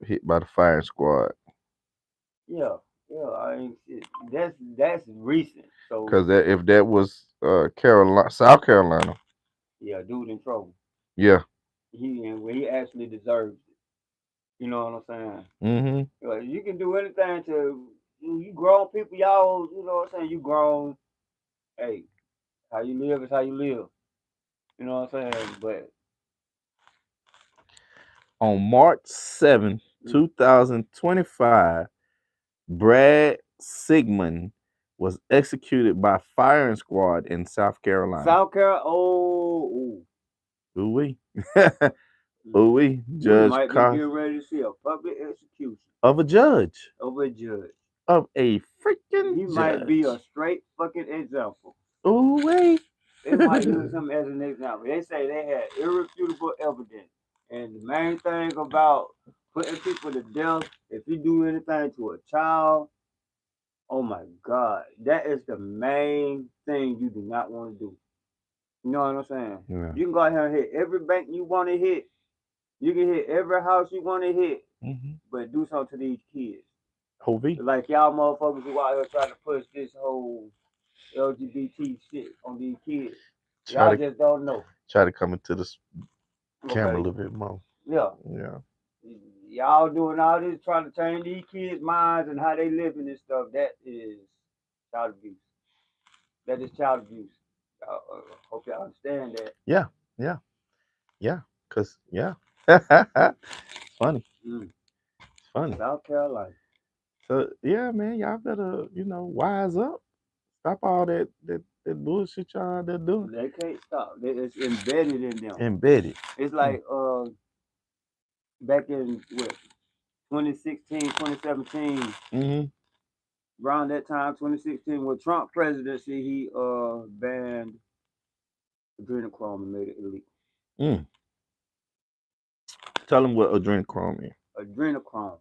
Hit by the firing squad. Yeah, yeah. I mean, that's recent. So Cause if that was Carolina, South Carolina. yeah, dude in trouble. Yeah. He actually deserves it. You know what I'm saying? Mm-hmm. Like, you can do anything to you grown people, y'all. You know what I'm saying? You grown. Hey, how you live is how you live. You know what I'm saying? But On March 7th, 2025, Brad Sigmund was executed by firing squad in South Carolina. South Carolina, oh, Ooh wee. ooh. Ooh wee. We Judge might be cost getting ready to see a public execution of a judge. of a judge. Of a freaking He might be a judge. straight fucking example. Ooh wee. They might use him as an example. They say they had irrefutable evidence. And the main thing about putting people to death, if you do anything to a child, oh my God, that is the main thing you do not want to do. You know what I'm saying? Yeah. You can go out here and hit every bank you want to hit. You can hit every house you want to hit, Mm-hmm. but do something to these kids. Hovey. Like y'all motherfuckers who out here trying to push this whole LGBT shit on these kids. Try Y'all to just don't know. try to come into this camera a Okay? little bit more. Yeah. Yeah. Y'all doing all this trying to change these kids' minds and how they living and stuff. That is child abuse. That is child abuse. Hope y'all understand that. Yeah. Yeah. Yeah. Cause yeah. It's funny. Mm. It's funny. South Carolina. So yeah, man, y'all better, wise up. Stop all that bullshit y'all out there doing. They can't stop. It's embedded in them. Embedded. It's like back in what 2016, 2017, Mm-hmm. around that time, 2016, with Trump presidency, he banned adrenochrome and made it illegal. Mm. Tell them what adrenochrome is. Adrenochrome.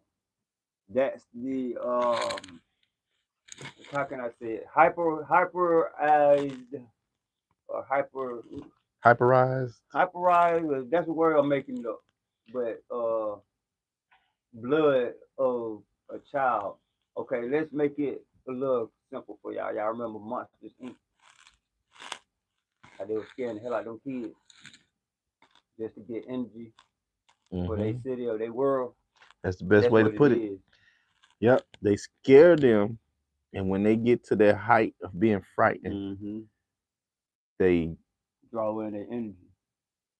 That's the how can I say it? Hyperized or Hyperized. hyperized. That's a word I'm making it up. But blood of a child. Okay, let's make it a little simple for y'all. Y'all remember Monsters Inc? How they were scaring the hell out of them kids just to get energy for their Mm-hmm. city or their world. That's the best That's way to what it put it. is. Yep. They scare them, and when they get to their height of being frightened, Mm-hmm. they Draw in their energy.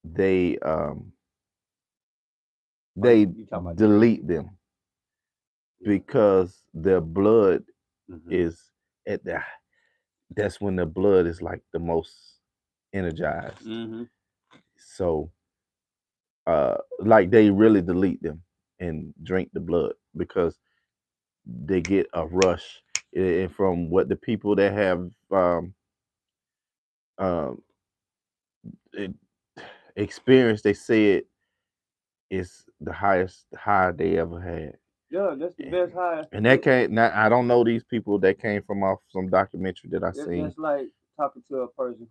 they Oh, they you talking about the delete energy? them Yeah. because their blood Mm-hmm. is at the that's when the blood is like the most energized. Mm-hmm. So like they really delete them and drink the blood because they get a rush. And from what the people that have um e- experienced, they said it's the highest high they ever had. Yeah, that's the best high. And that came. Now I don't know these people. That came from off some documentary that I It's seen. just like talking to a person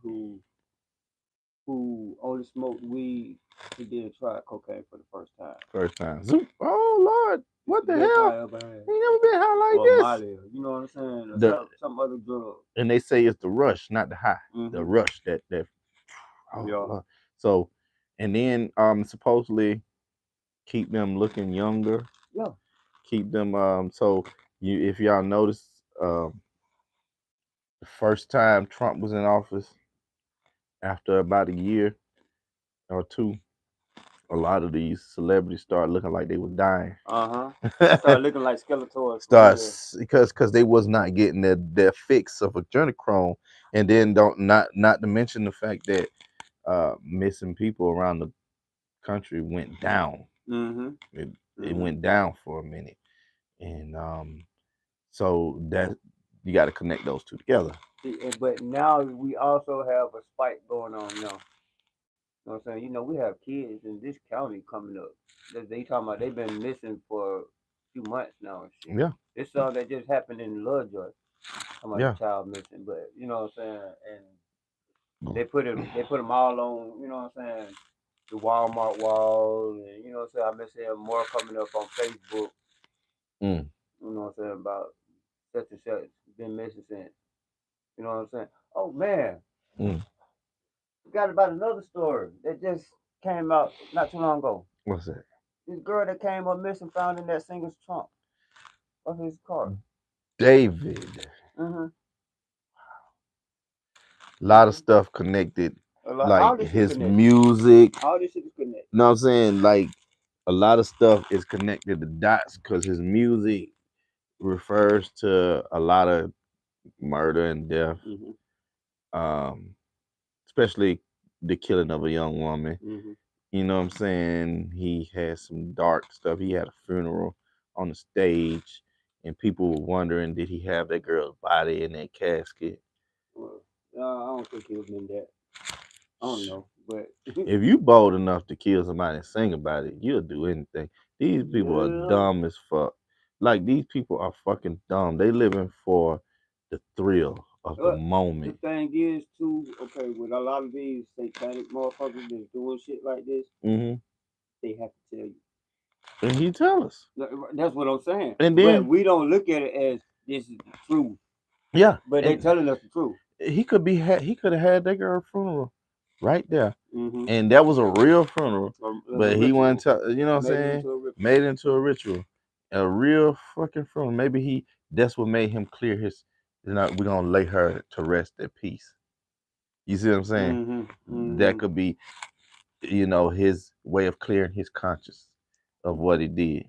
who only smoked weed and then tried cocaine for the first time. First time. Zoop. Oh Lord, It's what the the best high hell? I ever had. Ain't never been high like Or this. Molly, you know what I'm saying? Or The some other drug. and they say it's the rush, not the high. The Mm-hmm. rush that oh Yeah. Lord. So and then supposedly keep them looking younger. Yeah. Keep them so you if y'all notice the first time Trump was in office after about a year or two a lot of these celebrities start looking like they was dying. They start looking like Skeletors for real. Starts because they was not getting their fix of adrenochrome, and then don't not to mention the fact that missing people around the country went down. It went down for a minute, and so that you got to connect those two together. But now we also have a spike going on now. You know what I'm saying? You know, we have kids in this county coming up. They talking about they've been missing for a few months now and shit. Yeah, This all that just happened in Lovejoy. Talking about yeah. the child missing, but you know what I'm saying? And they put them all on, you know what I'm saying, the Walmart wall, and you know what I'm saying. I've been seeing more coming up on Facebook. Mm, You know what I'm saying about such and such been missing since. You know what I'm saying? Oh man, mm. forgot about another story that just came out not too long ago. What's that? This girl that came up missing found in that singer's trunk of his car. David. Mm-hmm. A lot of stuff connected, All like this shit his connected. music. All this shit is connected. You know what I'm saying? Like a lot of stuff is connected to dots because his music refers to a lot of murder and death, Mm-hmm. um, especially the killing of a young woman. Mm-hmm. You know what I'm saying? He had some dark stuff. He had a funeral on the stage, and people were wondering, did he have that girl's body in that casket? Well, I don't think he was in that. I don't know, but If you bold enough to kill somebody and sing about it, you'll do anything. These people are yeah. dumb as fuck. Like these people are fucking dumb. They living for the thrill of the The moment. thing is too, okay, with a lot of these satanic motherfuckers that's doing shit like this, Hmm. they have to tell you. And he tell us. That's what I'm saying. And But then we don't look at it as this is the truth. yeah, But they and telling us the truth. he could have had that girl funeral right there, Mm-hmm. and that was a real funeral. It was a But he wanted ritual. to, you know what I'm Made it saying, into a ritual. made it into a ritual, a real fucking funeral. Maybe that's what made him clear his. You know, we're gonna lay her to rest at peace. You see what I'm saying? Mm-hmm. That Mm-hmm. could be, his way of clearing his conscience of what he did.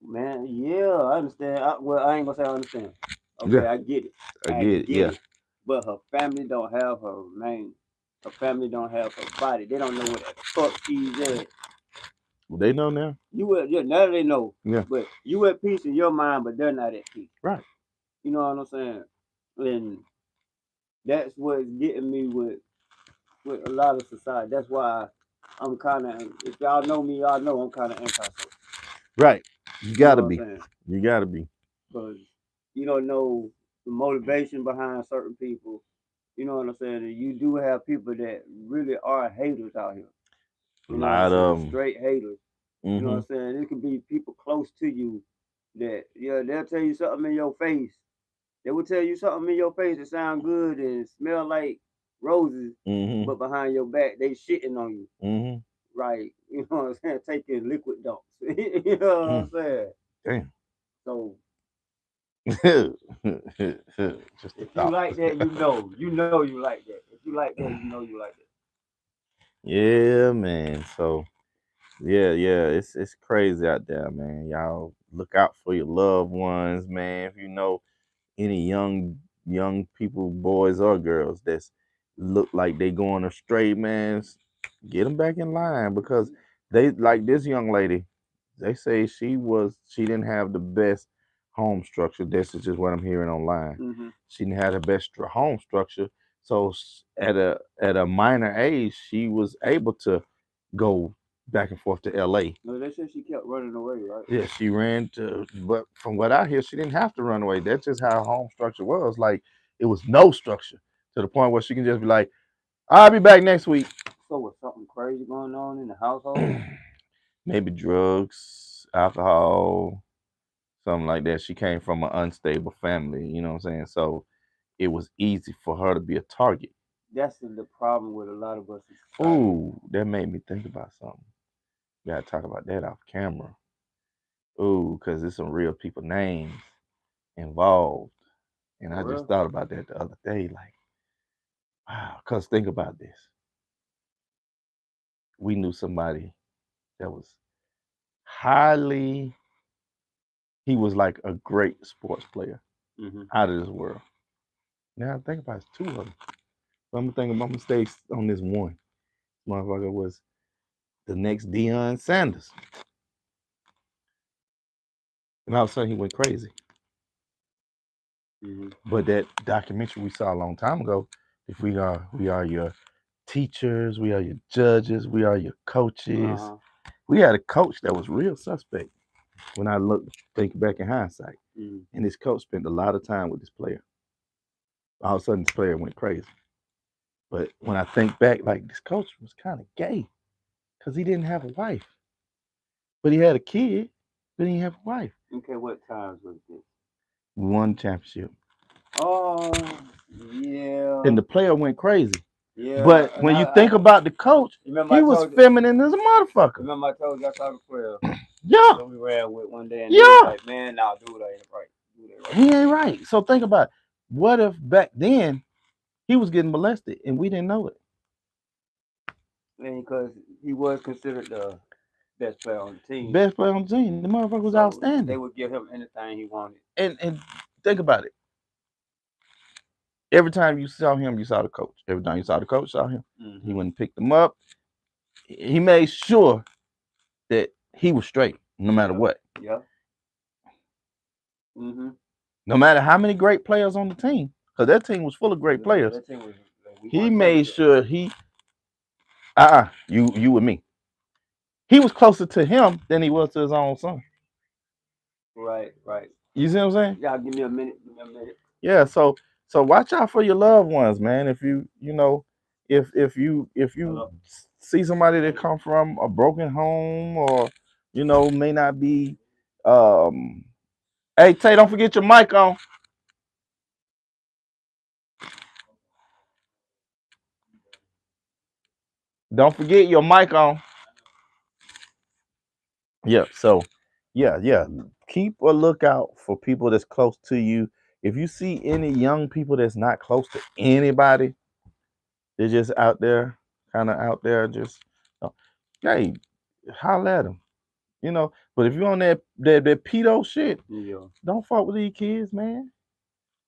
Man, yeah, I understand. Well, I ain't gonna say I understand. Okay, Yeah, I get it. I I get it. get Yeah, it. But her family don't have her name. Her family don't have her body. They don't know where the fuck she's at. well, they know now. Yeah, now they know. Yeah, But you at peace in your mind, but they're not at peace. right. You know what I'm saying? And that's what's getting me with a lot of society. That's why I'm kind of. If y'all know me, y'all know I'm kind of anti-social. Right. You You know gotta what I'm be. saying? You gotta be. Because you don't know the motivation behind certain people. You know what I'm saying? And you do have people that really are haters out here. A You know what I'm lot saying? of them. Straight haters. You know what Hmm. I'm saying? It could be people close to you that, yeah, they'll tell you something in your face. They will tell you something in your face that sound good and smell like roses, Hmm. but behind your back they shitting on you. Hmm. Right? You know what I'm saying? Taking liquid dumps. You know what I'm saying? Damn. So Just a if you thought. like that, you know you like that. If you like that, you know you like that. Yeah, man. So yeah, it's crazy out there, man. Y'all look out for your loved ones, man. If you know any young people, boys or girls, that's look like they going astray, man, get them back in line because they like this young lady. They say she didn't have the best home structure. This is just what I'm hearing online. Mm-hmm. She didn't have the best home structure, so at a minor age, she was able to go back and forth to L.A. No, they said she kept running away, right? Yeah, she ran to, but from what I hear, she didn't have to run away. That's just how her home structure was. Like it was no structure to the point where she can just be like, "I'll be back next week." So was something crazy going on in the household? Maybe drugs, alcohol, something like that. She came from an unstable family, you know what I'm saying? So it was easy for her to be a target. That's the problem with a lot of us in society. Ooh, that made me think about something. Gotta talk about that off camera. Ooh, because there's some real people names involved. And I For just real? thought about that the other day, like, wow, because think about this. We knew somebody that was highly. He was like a great sports player out of this world. Now I think about it, it's two of them. But I'm gonna stay on this one. This motherfucker was the next Deion Sanders, and all of a sudden he went crazy. But that documentary we saw a long time ago, if we are your teachers, we are your judges, we are your coaches. We had a coach that was real suspect when I think back in hindsight. And this coach spent a lot of time with this player. All of a sudden this player went crazy. But when I think back, like this coach was kind of gay because he didn't have a wife. But he had a kid, but he didn't have a wife. Okay, what times was this? We won the championship. Oh, yeah. And the player went crazy. Yeah. But when you think about the coach, he was feminine as a motherfucker. Remember I told you I saw the player? Yeah. So we ran with one day and he was like, man, nah, dude, I ain't right. He ain't right. So think about it. What if back then he was getting molested and we didn't know it? And because he was considered the best player on the team. Best player on the team. The motherfucker was outstanding. They would give him anything he wanted. And think about it. Every time you saw him, you saw the coach. Every time you saw the coach, saw him. He went and picked him up. He made sure that he was straight, no matter what. Yeah. No matter how many great players on the team, because that team was full of great players. That team was, he made sure he. You with me. He was closer to him than he was to his own son. Right. You see what I'm saying? Yeah, give me a minute. Yeah, so watch out for your loved ones, man. If you see somebody that come from a broken home or may not be hey Tay, don't forget your mic on. Don't forget your mic on. Yeah, so yeah. Keep a lookout for people that's close to you. If you see any young people that's not close to anybody, they're just out there, just hey, holler at them. But if you're on that pedo shit, don't fuck with these kids, man.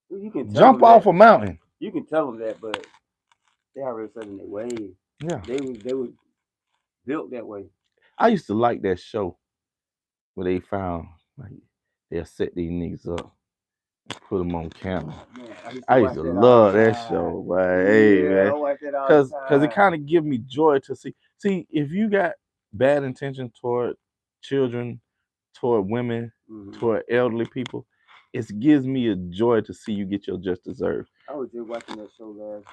You can jump off a mountain. You can tell them that, but they already set in their ways. Yeah, they were built that way. I used to like that show where they found like they'll set these niggas up, put them on camera. Man, I used to love that show, man. Hey, man, because it kind of give me joy to see. See, if you got bad intention toward children, toward women, toward elderly people, it gives me a joy to see you get your just desserts. I was just watching that show last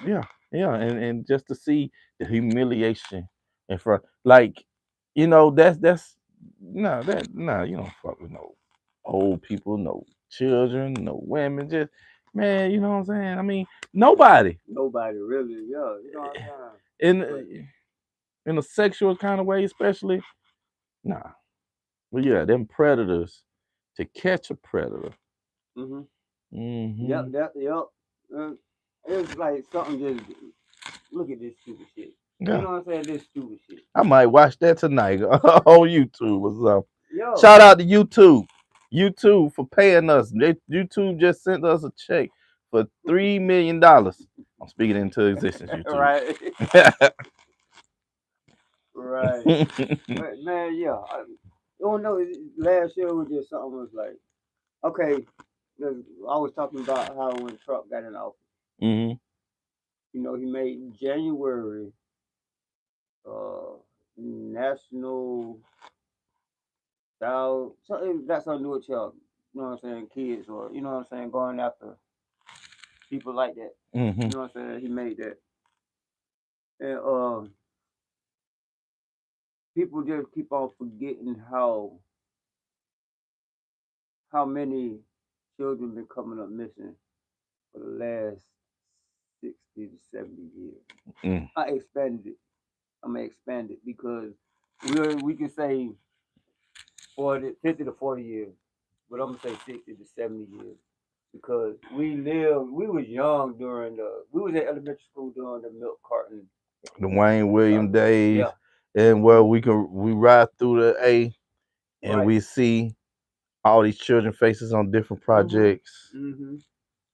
year. Yeah, and just to see the humiliation in front, like, that's you don't fuck with no old people, no children, no women, just man, you know what I'm saying? I mean, nobody really, yeah, you know what I'm saying? In a sexual kind of way, especially, nah. But yeah, them predators, to catch a predator. Yep. It's like something just look at this stupid shit. Yeah. You know what I'm saying? This stupid shit. I might watch that tonight on YouTube or something. Yo. Shout out to YouTube. YouTube for paying us. YouTube just sent us a check for $3 million. I'm speaking into existence, YouTube. Right. Right. But man, yeah. I don't know. Last year was just something was like, okay, I was talking about how when Trump got in office, he made January national child, something that's a new child. You know what I'm saying? Kids, or you know what I'm saying, going after people like that. You know what I'm saying? He made that, and people just keep on forgetting how many children been coming up missing for the last 60 to 70 years. I expanded it. I'm gonna expand it because we can say 50 to 40 years, but I'm gonna say 60 to 70 years because we was young we was in elementary school during the milk carton, the Wayne Williams days. and where we ride through the A and Right. we see all these children faces on different projects. Mm-hmm.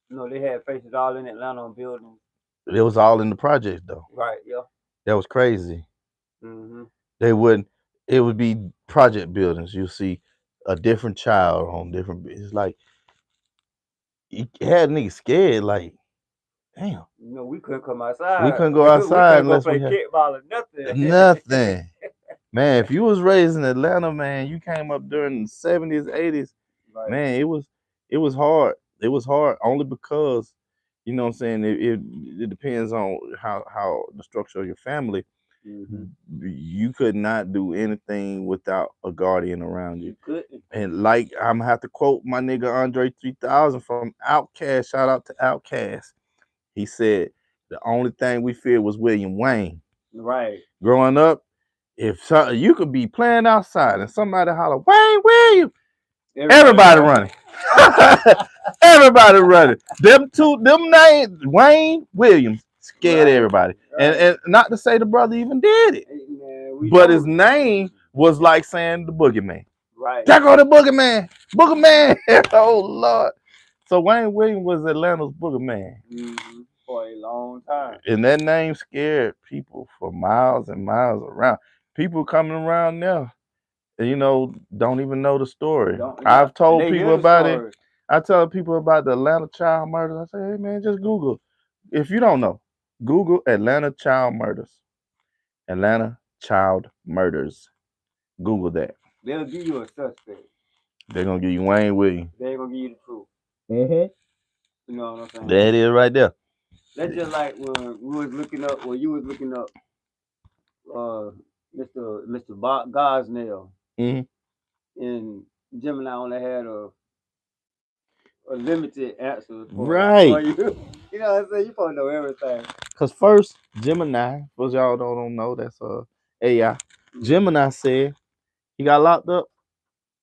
No, they had faces all in Atlanta on buildings. It was all in the projects though. Right. Yeah. That was crazy. Mm-hmm. They wouldn't. It would be project buildings. You see a different child on different. It's like you had niggas scared. Like, damn, You know, we couldn't come we outside. couldn't go We outside couldn't go unless play we had kickball or nothing. nothing. Man, if you was raised in Atlanta, man, you came up during the 70s, 80s, Right. man, it was hard. It was hard only because, you know what I'm saying, it depends on how the structure of your family. Mm-hmm. You could not do anything without a guardian around you. You couldn't. And like I'm gonna have to quote my nigga Andre 3000 from Outkast. Shout out to Outkast. He said the only thing we feared was William Wayne. Right. Growing up, you could be playing outside and somebody holler, Wayne Williams, everybody running. Everybody running. Them names, Wayne Williams, scared everybody. Right. And not to say the brother even did it. Man, but his name was like saying the boogeyman. Right. There go the boogeyman. Boogeyman. Oh Lord. So Wayne Williams was Atlanta's boogeyman. Mm-hmm. For a long time. And that name scared people for miles and miles around. People coming around now, you know, don't even know the story. I've told people about it. I tell people about the Atlanta child murders. I say, hey man, just Google. If you don't know, Google Atlanta child murders. Atlanta child murders. Google that. They'll give you a suspect. They're gonna give you Wayne Williams. They're gonna give you the truth. Mm-hmm. You know what I'm saying? That is right there. That's just like when we was looking up, when you was looking up, Mr. Gosnell, and Gemini only had a limited answer for you. You know what I'm saying? You probably know everything. Cause first Gemini, for y'all don't know, that's AI. Mm-hmm. Gemini said he got locked up.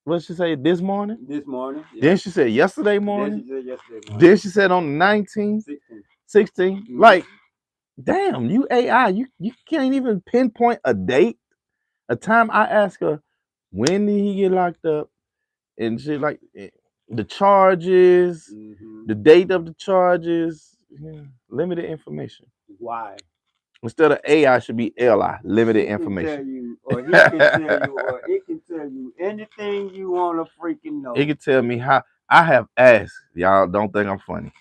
What did she say this morning? This morning. Yeah. Then she said yesterday morning. Then she said yesterday morning. Then she said on the 19th, 16. Mm-hmm. Like, damn, you AI, you can't even pinpoint a date. A time I asked her, when did he get locked up? And she like the charges, the date of the charges, limited information. Why? Instead of AI should be LI, limited information. Tell you, or he can tell you, or it can tell you anything you want to freaking know. It can tell me how. I have asked, y'all don't think I'm funny.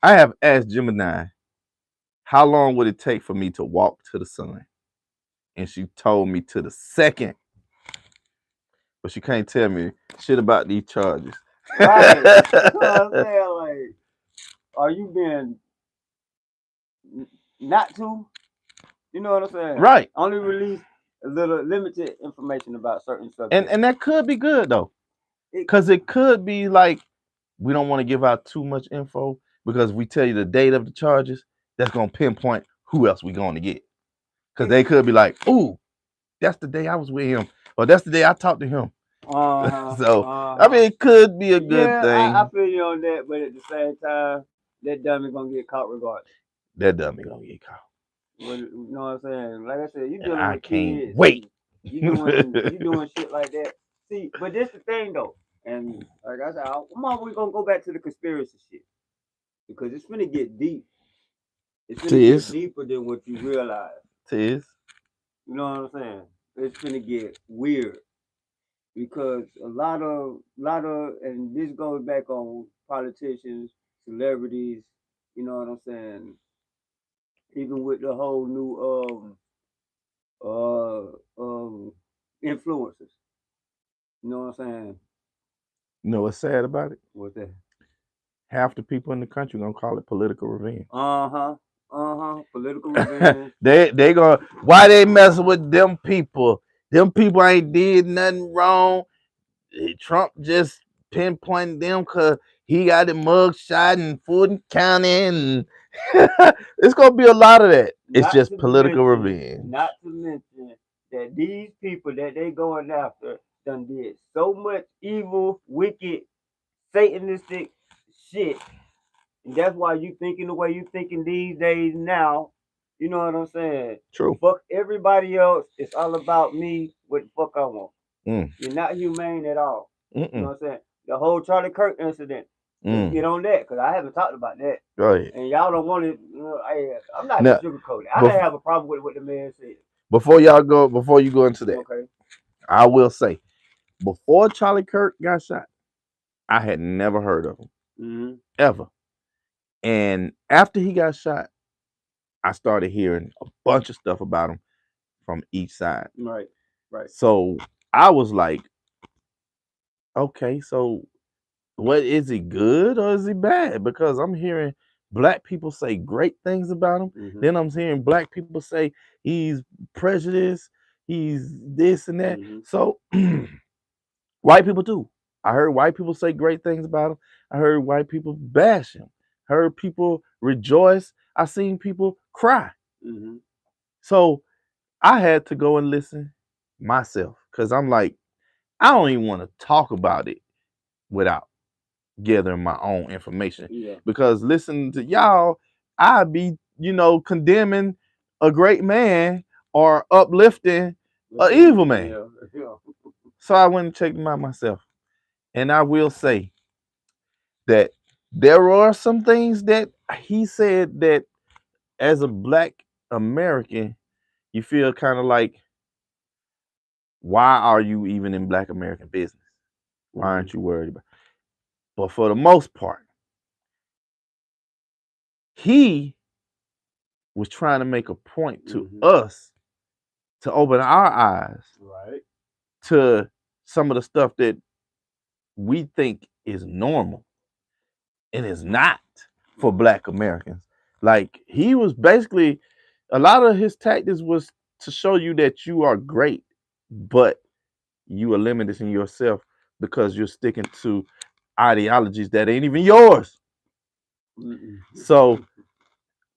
I have asked Gemini, how long would it take for me to walk to the sun? And she told me to the second. But she can't tell me shit about these charges. Right. You know what I'm saying? Like, are you being not to? You know what I'm saying? Right. Only release a little limited information about certain subjects. And that could be good though. Because it could be like, we don't want to give out too much info because we tell you the date of the charges, that's going to pinpoint who else we're going to get. Because they could be like, ooh, that's the day I was with him. Or that's the day I talked to him. I mean, it could be a good thing. I feel you on that, but at the same time, that dummy going to get caught regardless. That dummy going to get caught. Well, you know what I'm saying? Like I said, you dealing with can't kids. Wait. You doing shit like that. See, but this the thing though. And like I said, I'm always gonna go back to the conspiracy shit. Because it's gonna get deep. It's gonna get deeper than what you realize. You know what I'm saying? It's gonna get weird. Because a lot of and this goes back on politicians, celebrities, you know what I'm saying? Even with the whole new influencers. You know what I'm saying? You know what's sad about it? What's that? Half the people in the country gonna call it political revenge. Political revenge. they gonna, why they messing with them people? Them people ain't did nothing wrong. Trump just pinpointed them because he got the mug shot in Fulton County, and it's gonna be a lot of that. It's just political revenge. Not to mention that these people that they going after done did so much evil, wicked, satanistic shit. And that's why you thinking the way you thinking these days now. You know what I'm saying? True. Fuck everybody else. It's all about me. What the fuck I want. Mm. You're not humane at all. You know Mm-mm. what I'm saying? The whole Charlie Kirk incident. Let's Mm. get on that because I haven't talked about that. Go ahead. And y'all don't want to. I'm not gonna Now, sugarcoat it. I didn't bef- have a problem with what the man said. before you go into that, Okay. I will say, before Charlie Kirk got shot, I had never heard of him Mm-hmm. ever. And after he got shot, I started hearing a bunch of stuff about him from each side. Right. Right. So I was like, okay, so what is he good or is he bad? Because I'm hearing black people say great things about him. Mm-hmm. Then I'm hearing black people say he's prejudiced, he's this and that. Mm-hmm. So white people too. I heard white people say great things about him. I heard white people bash him. Heard people rejoice. I seen people cry. Mm-hmm. So I had to go and listen myself because I'm like, I don't even want to talk about it without gathering my own information. Yeah. Because listening to y'all, I'd be, condemning a great man or uplifting an evil man. Yeah. Yeah. So I went and checked him out myself. And I will say that there are some things that he said that as a black American, you feel kind of like, why are you even in black American business? Why aren't you worried about it? But for the most part, he was trying to make a point to us to open our eyes Right. to some of the stuff that we think is normal and is not for black Americans. Like he was basically a lot of his tactics was to show you that you are great, but you are limited in yourself because you're sticking to ideologies that ain't even yours. So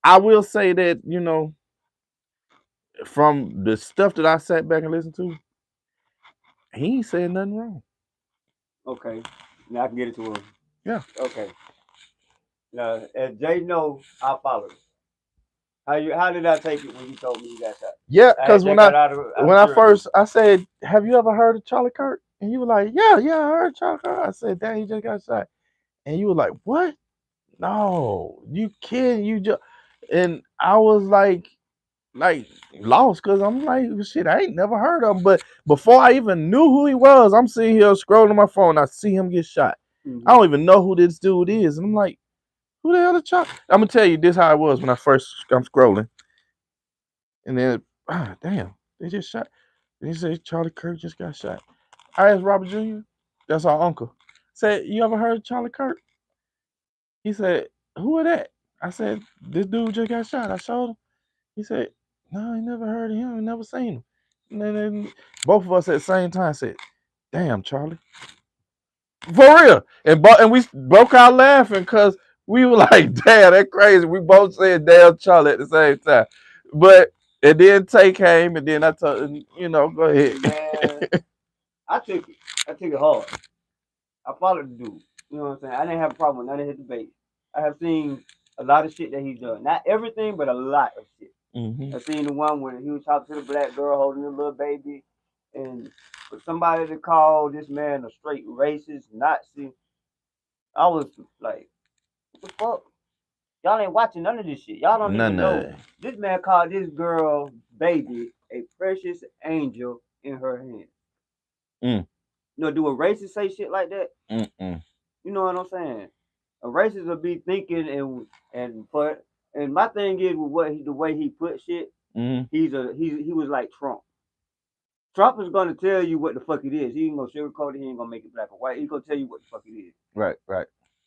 I will say that, from the stuff that I sat back and listened to, he ain't saying nothing wrong. Okay. Now I can get it to him. Yeah. Okay. Now, as Jay knows, I followed it. How did I take it when you told me you got shot? Yeah, because when I out first I said, "Have you ever heard of Charlie Kirk?" And you were like, "Yeah, yeah, I heard Charlie Kirk." I said, "Dang, he just got shot." And you were like, "What? No, you kidding? You just..." And I was like lost because I'm like, shit, I ain't never heard of him. But before I even knew who he was, I'm sitting here scrolling my phone. I see him get shot. I don't even know who this dude is, and I'm like, who the hell is Charlie? I'm gonna tell you this how it was when I'm scrolling, and then damn, they just shot. They say Charlie Kirk just got shot. I asked Robert Jr. That's our uncle. Said, you ever heard of Charlie Kirk? He said, who are that? I said, this dude just got shot. I showed him. He said, no, I never heard of him. I never seen him. And then both of us at the same time said, damn, Charlie. For real. And we broke out laughing because we were like, damn, that's crazy. We both said damn Charlie at the same time. But and then Tay came and then I told go ahead. Man, I took it. I took it hard. I followed the dude. You know what I'm saying? I didn't have a problem with none of his debate. I have seen a lot of shit that he's done. Not everything, but a lot of shit. Mm-hmm. I seen the one where he was talking to the black girl holding a little baby, and for somebody to call this man a straight racist Nazi, I was like, what the fuck? Y'all ain't watching none of this shit. Y'all don't even know. This man called this girl baby a precious angel in her hand. Do a racist say shit like that? You know what I'm saying? A racist will be thinking and my thing is with the way he put shit. He was like Trump. Trump is gonna tell you what the fuck it is. He ain't gonna sugarcoat it. He ain't gonna make it black or white. He gonna tell you what the fuck it is. Right.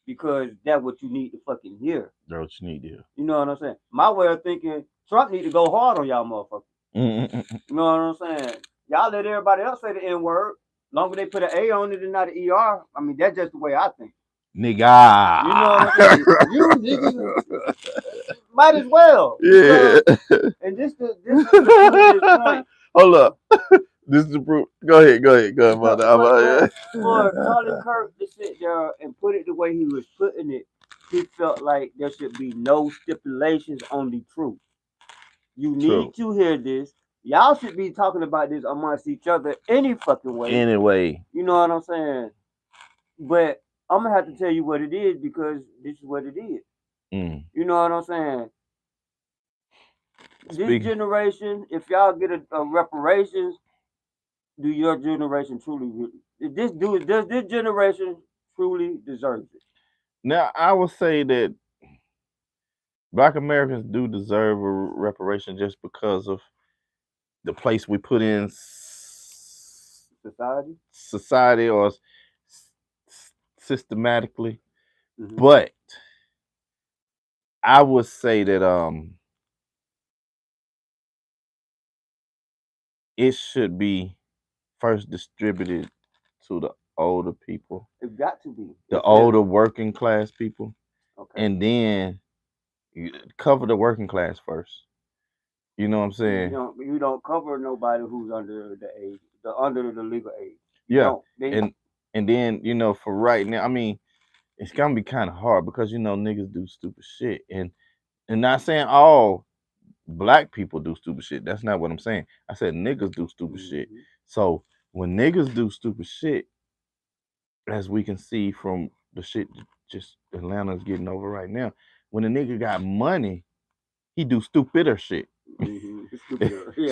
Because that's what you need to fucking hear. That's what you need to hear. You know what I'm saying? My way of thinking, Trump need to go hard on y'all motherfuckers. You know what I'm saying? Y'all let everybody else say the N word. Long as they put an A on it and not an ER. I mean, that's just the way I think. Nigga. You know what I'm saying? You niggas might as well. Yeah. And this is the point. Hold up. This is the proof. Go ahead, mother. For Charlie Kirk to sit there and put it the way he was putting it, he felt like there should be no stipulations on the truth. You True. need to hear this. Y'all should be talking about this amongst each other any fucking way. Anyway. You know what I'm saying? But I'm gonna have to tell you what it is because this is what it is. Mm. You know what I'm saying? This Speaking. generation, if y'all get a reparations, do your generation truly? Does this generation truly deserve it? Now I would say that Black Americans do deserve a reparation just because of the place we put in Society. or systematically. Mm-hmm. But I would say that it should be first distributed to the older people, It got to be the older working class people, okay. and then you cover the working class first. You know what I'm saying? You don't cover nobody who's under the age, under the legal age. You Yeah, don't. and then for right now, I mean, it's gonna be kind of hard because niggas do stupid shit, and not saying all Black people do stupid shit. That's not what I'm saying. I said niggas do stupid shit. So when niggas do stupid shit, as we can see from the shit just Atlanta's getting over right now, when a nigga got money, he do stupider shit.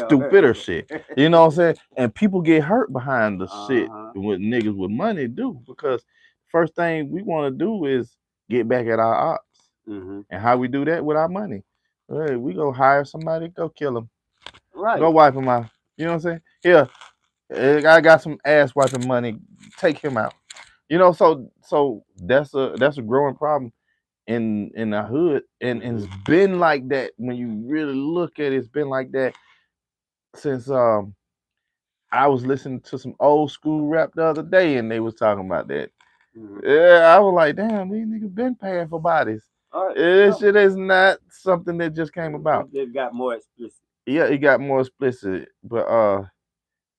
Stupider shit. You know what I'm saying? And people get hurt behind the shit what niggas with money do, because first thing we want to do is get back at our ops. And how we do that with our money? Hey, we go hire somebody, go kill him. Right. Go wipe him out. You know what I'm saying? Here, I got some ass wiping money. Take him out. So that's a growing problem in the hood, and it's been like that. When you really look at it, it's been like that since I was listening to some old school rap the other day, and they was talking about that. Yeah, I was like, damn, these niggas been paying for bodies. This shit is not something that just came about. It got more explicit. Yeah, it got more explicit, but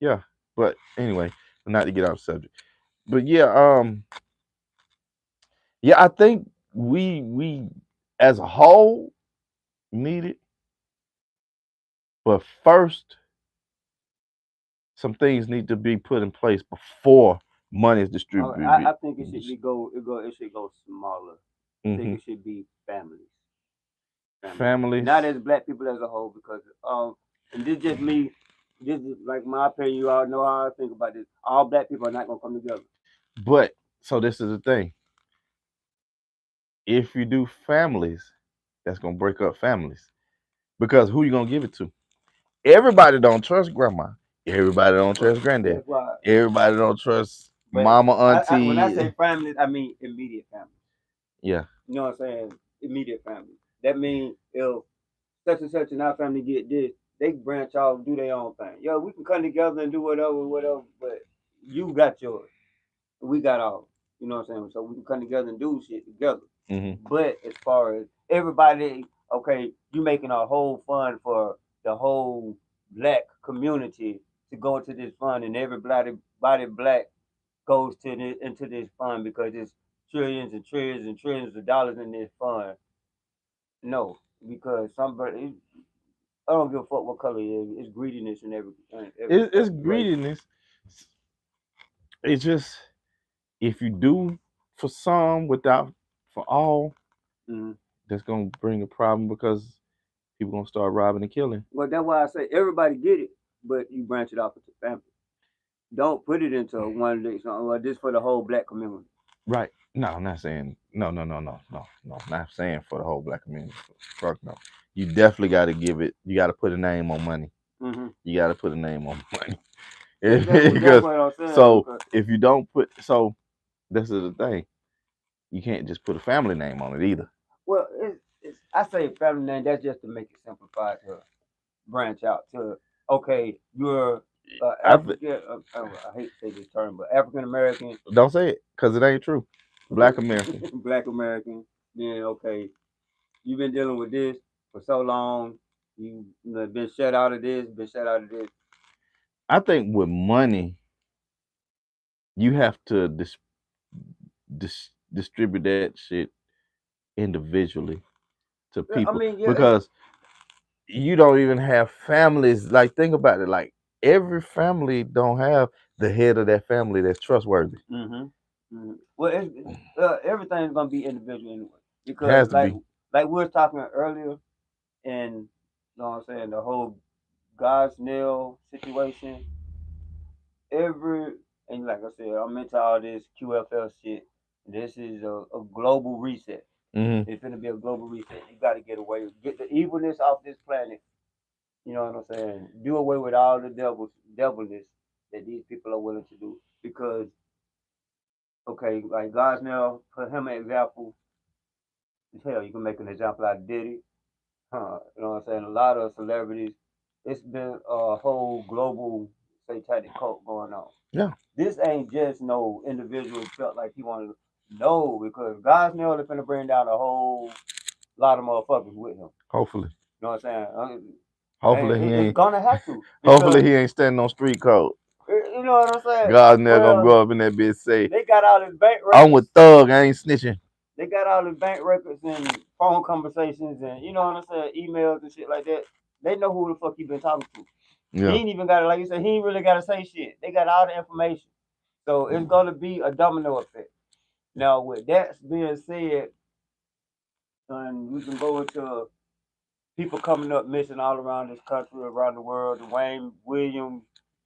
yeah. But anyway, not to get off subject, but yeah, I think we as a whole need it, but first some things need to be put in place before money is distributed. I think it should go smaller. I think it should be families. Families. Not as Black people as a whole, because and this just me. This is like my opinion. You all know how I think about this. All Black people are not gonna come together. But so this is the thing. If you do families, that's gonna break up families, because who you gonna give it to? Everybody don't trust grandma. Everybody don't trust granddad. Everybody don't trust mama, auntie. When I say families, I mean immediate family. Yeah. You know what I'm saying? Immediate family. That means if such and such in our family get this, they branch off and do their own thing. Yo, we can come together and do whatever, but you got yours. We got ours. You know what I'm saying? So we can come together and do shit together. But as far as everybody, okay, you making a whole fund for the whole Black community to go into this fund, and everybody Black goes into this fund because it's trillions and trillions and trillions of dollars in this fund. No, because somebody, I don't give a fuck what color it is. It's greediness and everything. It's greediness. It's just, if you do for some without for all, that's gonna bring a problem, because people gonna start robbing and killing. Well, that's why I say everybody get it, but you branch it off into family. Don't put it into one day. Well, this for the whole Black community. Right. No, I'm not saying no. Not saying for the whole Black community. Fuck no. You definitely got to give it. You got to put a name on money. You got to put a name on money. Because if you don't put, so this is the thing. You can't just put a family name on it either. Well, I say family name. That's just to make it simplified to branch out to. Okay, you're African. I hate to say this term, but African American. Don't say it, because it ain't true. Black American. Black American. Then okay, you've been dealing with this for so long. You've been shut out of this. Been shut out of this. I think with money, you have to distribute that shit individually to people. I mean, yeah, because you don't even have families. Like, think about it. Like, every family don't have the head of that family that's trustworthy. Well, everything's gonna be individual anyway, It has because to be. like we were talking earlier, and you know what I'm saying, the whole Gosnell situation. Every and like I said, I'm into all this QFL shit. This is a global reset. Hmm. It's gonna be a global reset. You got to get away, get the evilness off this planet. You know what I'm saying? Do away with all the devilness that these people are willing to do. Because okay, like Gosnell, for him an example, hell, you can make an example out of Diddy. You know what I'm saying? A lot of celebrities. It's been a whole global satanic cult going on. Yeah. This ain't just no individual felt like he wanted to know, because Gosnell is finna bring down a whole lot of motherfuckers with him. Hopefully. You know what I'm saying? Hopefully he It's ain't. gonna have to, Hopefully because he ain't standing on street code. you know what I'm saying. God's never gonna Well, go up in that bitch say, they got all his bank I'm records. with Thug, I ain't snitching. They got all his bank records and phone conversations and you know what I'm saying, emails and shit like that. They know who the fuck he been talking to. Yeah. He ain't even got to, like you said, he ain't really got to say shit. They got all the information, so it's gonna be a domino effect. Now, with that being said, and we can go into people coming up missing all around this country, around the world. The Wayne Williams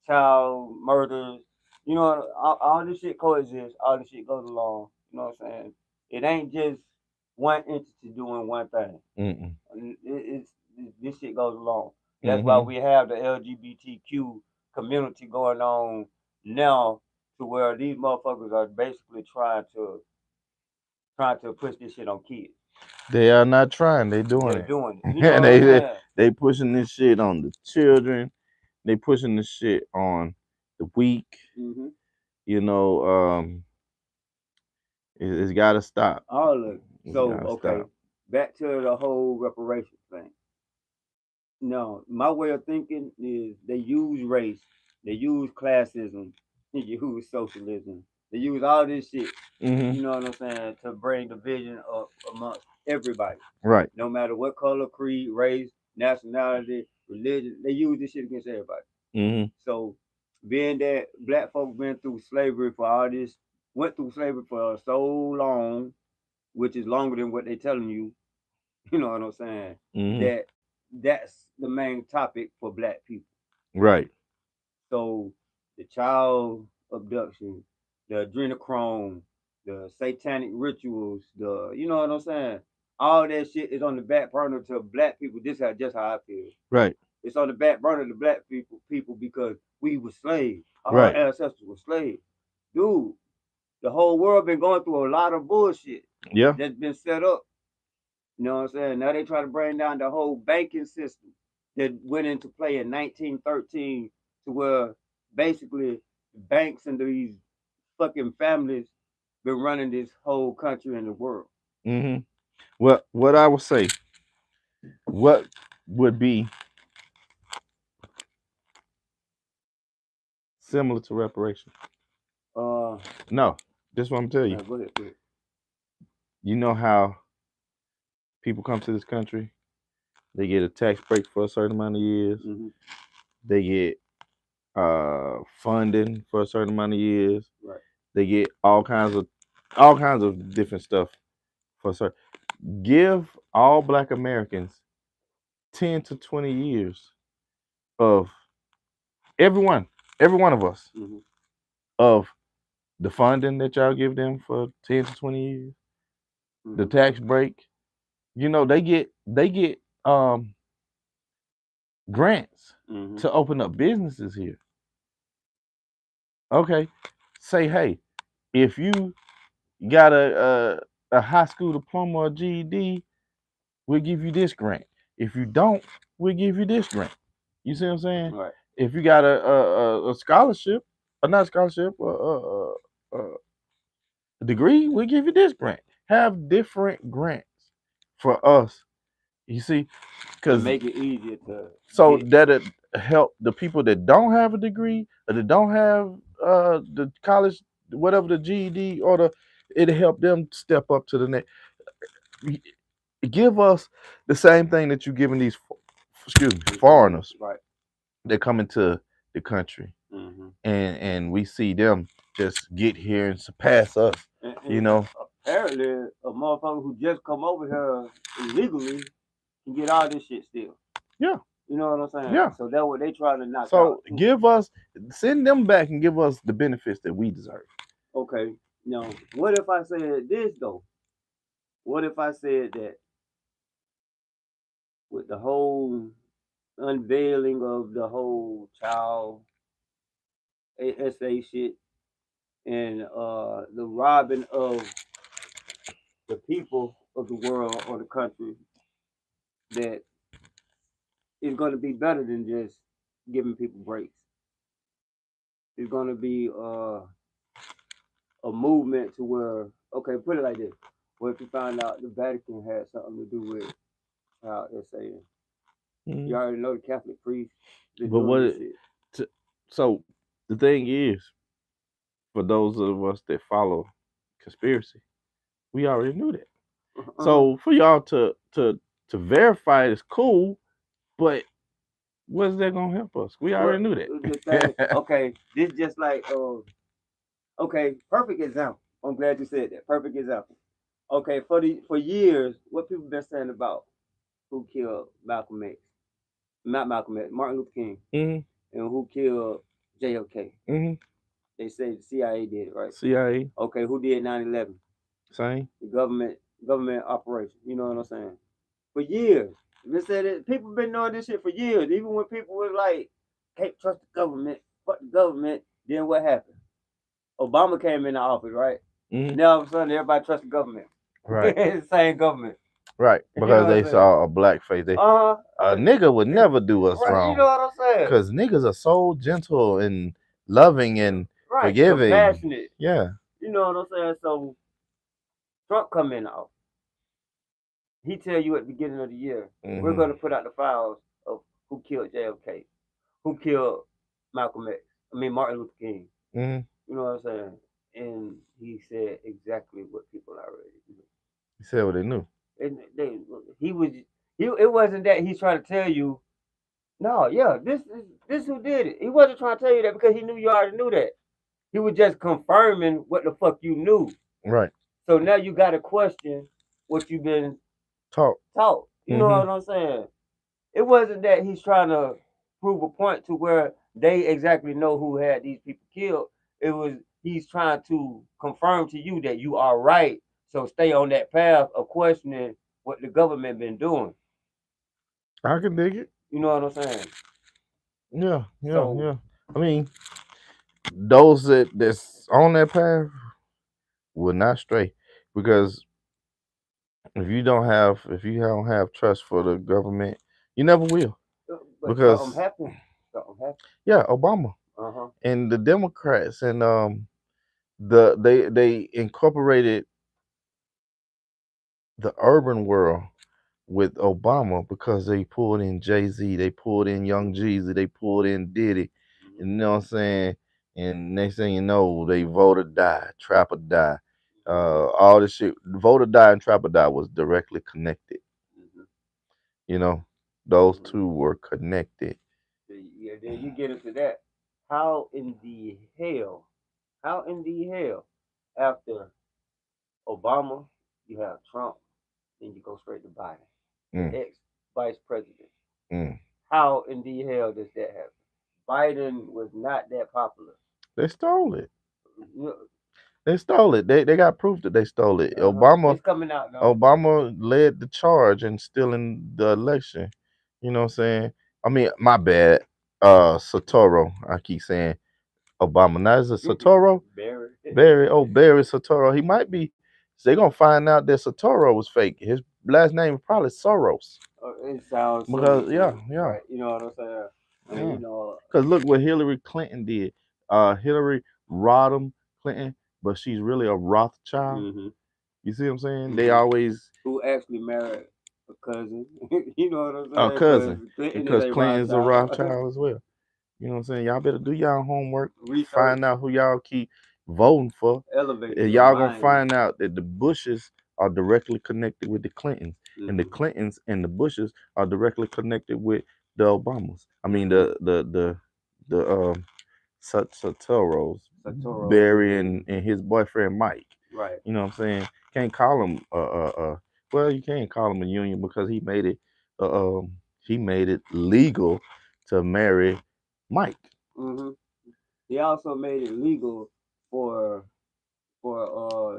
child murders. You know, all this shit coexists. All this shit goes along. You know what I'm saying? It ain't just one entity doing one thing. Mm-mm. It's this shit goes along. That's why Mm-hmm. we have the LGBTQ community going on now, to where these motherfuckers are basically trying to push this shit on kids. They are not trying, they doing They're it. doing it. You know And what I'm saying? they pushing this shit on the children. They pushing this shit on the weak. Mm-hmm. You know, it's gotta stop. All of it. It's So gotta okay, stop. back to the whole reparations thing. No, my way of thinking is they use race, they use classism, they use socialism, they use all this shit. Mm-hmm. You know what I'm saying, to bring division up amongst everybody, Right. no matter what color, creed, race, nationality, religion. They use this shit against everybody. Mm-hmm. So, being that black folks been through slavery for all this, went through slavery for so long, which is longer than what they telling you. You know what I'm saying? Mm-hmm. That that's the main topic for black people. Right. So the child abduction, the adrenochrome, the satanic rituals, the you know what I'm saying? All that shit is on the back burner to black people. This is just how I feel. Right. It's on the back burner to black people because we were slaves. Our Right. ancestors were slaves. Dude, the whole world been going through a lot of bullshit Yeah. that's been set up. You know what I'm saying? Now they try to bring down the whole banking system that went into play in 1913, to where basically banks and these fucking families been running this whole country and the world. Mm-hmm. What I would say, what would be similar to reparation? Uh, No. This is what I'm telling you. go ahead, go ahead. You know how people come to this country, they get a tax break for a certain amount of years. Mm-hmm. They get funding for a certain amount of years. Right. They get all kinds of different stuff for certain. Give all Black Americans 10 to 20 years of everyone, every one of us, Mm-hmm. of the funding that y'all give them for 10 to 20 years, the Mm-hmm. tax break. You know, they get grants Mm-hmm. to open up businesses here. Okay. Say, hey, if you got a high school diploma or GED, we'll give you this grant. If you don't, we'll give you this grant. You see what I'm saying? Right. If you got a scholarship, or not scholarship, a degree, we'll give you this grant. Have different grants for us. You see, To because make it easier to so get. that it help the people that don't have a degree or that don't have the college, whatever the GED or it help them step up to the next. Give us the same thing that you're giving these excuse me, They foreigners right. that come into the country, Mm-hmm. and we see them just get here and surpass us. You And know, apparently, a motherfucker who just come over here illegally can get all this shit still. yeah, You know what I'm saying? yeah. So that's what they trying to knock out So too. send them back and give us the benefits that we deserve. Okay. Now, what if I said this though? What if I said that with the whole unveiling of the whole child ASA shit and the robbing of the people of the world or the country, that it's going to be better than just giving people breaks. It's going to be a movement to where, okay, put it like this. What if you found out the Vatican had something to do with child SA? You already know the Catholic priests, they're But doing this shit. so the thing is, for those of us that follow conspiracy, we already knew that. So for y'all to verify it is cool, but what's that gonna help us? We already knew that. Okay, this just like okay, perfect example. I'm glad you said that. Perfect example. Okay, for years, what people been saying about who killed Malcolm X, not Malcolm X, Martin Luther King, Mm-hmm. and who killed JFK. Mm-hmm. They say the CIA did it, right? CIA. Okay, who did 9/11? Same. The government operation. You know what I'm saying? For years, they said it. People been knowing this shit for years. Even when people was like, "Can't trust the government," fuck the government. Then what happened? Obama came in the office, right? Mm-hmm. Now all of a sudden everybody trusts the government. Right. Same government. Right. You know Because what I'm they saying? saw a black face. They a nigga would never do us Right, you know wrong. what I'm saying? Because niggas are so gentle and loving and Right, forgiving. compassionate. Yeah. You know what I'm saying? So Trump come in the office. He tell you at the beginning of the year, we're going to put out the files of who killed JFK, who killed Malcolm X. I mean Martin Luther King. Mm-hmm. You know what I'm saying? And he said exactly what people already knew. He said what they knew. And it wasn't that he's trying to tell you, no, yeah, this who did it. He wasn't trying to tell you that because he knew you already knew that. He was just confirming what the fuck you knew. Right. So now you got to question what you've been taught. You know what I'm saying? It wasn't that he's trying to prove a point to where they exactly know who had these people killed. It was he's trying to confirm to you that you are right. So stay on that path of questioning what the government been doing. I can dig it. You know what I'm saying? Yeah, So, yeah. I mean, those that's on that path will not stray, because if you don't have trust for the government, you never will. but Because something happened. Something happened. yeah, Obama and the Democrats and they incorporated the urban world with Obama because they pulled in Jay-Z, they pulled in Young Jeezy, they pulled in Diddy, you know what I'm saying? And next thing you know, they vote or die, trap or die. All this shit, vote or die and trap or die was directly connected. You know, those two were connected. Yeah, then you get into that. How in the hell? How in the hell? After Obama, you have Trump, then you go straight to Biden, the ex vice president. How in the hell does that happen? Biden was not that popular. They stole it. Yeah. They stole it. They got proof that they stole it. It's coming out now. Obama led the charge in stealing the election. You know what I'm saying? I mean, my bad. Satoru. I keep saying Obama. Now is it Satoru? Barry. Oh, Barry Satoru. He might be. They're gonna find out that Satoru was fake. His last name is probably Soros. It sounds because yeah. Right. You know what I'm saying? And you know, because look what Hillary Clinton did. Hillary Rodham Clinton, but she's really a Rothschild. You see what I'm saying? They always who actually married a cousin. You know what I'm saying? a cousin, because Clinton's a Rothschild as well. You know what I'm saying? Y'all better do y'all homework. Find out who y'all keep voting for. Elevate. Y'all gonna find out that the Bushes are directly connected with the Clintons. And the Clintons and the Bushes are directly connected with the Obamas. I mean the Satoros, Barry and his boyfriend Mike. Right. You know what I'm saying? Can't call him well, you can't call him a union because he made it legal to marry Mike. He also made it legal for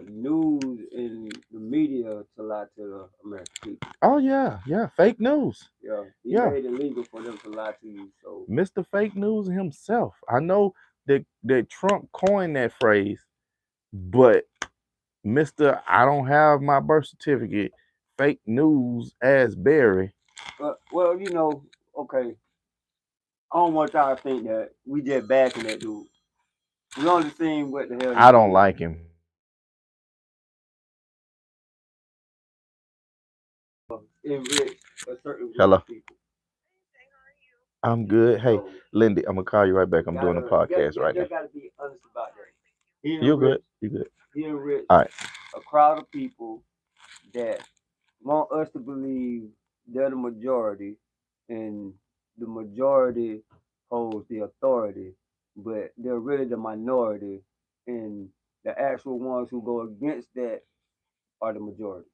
news in the media to lie to the American people. Oh yeah, fake news. Yeah, he made it legal for them to lie to you. So Mr. Fake News himself. I know that Trump coined that phrase, but Mr. I don't have my birth certificate, fake news as Barry. Well, you know, okay. I don't want y'all to think that we just bashing that dude. We only seen what the hell. I don't like him. Enrich a certain group Hello. of people. I'm good. Hey, So, Lindy, I'm gonna call you right back. I'm doing a podcast right now. You gotta be honest about that. You're good. You're good. He enriched All right. a crowd of people that want us to believe they're the majority, and the majority holds the authority, but they're really the minority, and the actual ones who go against that are the majority.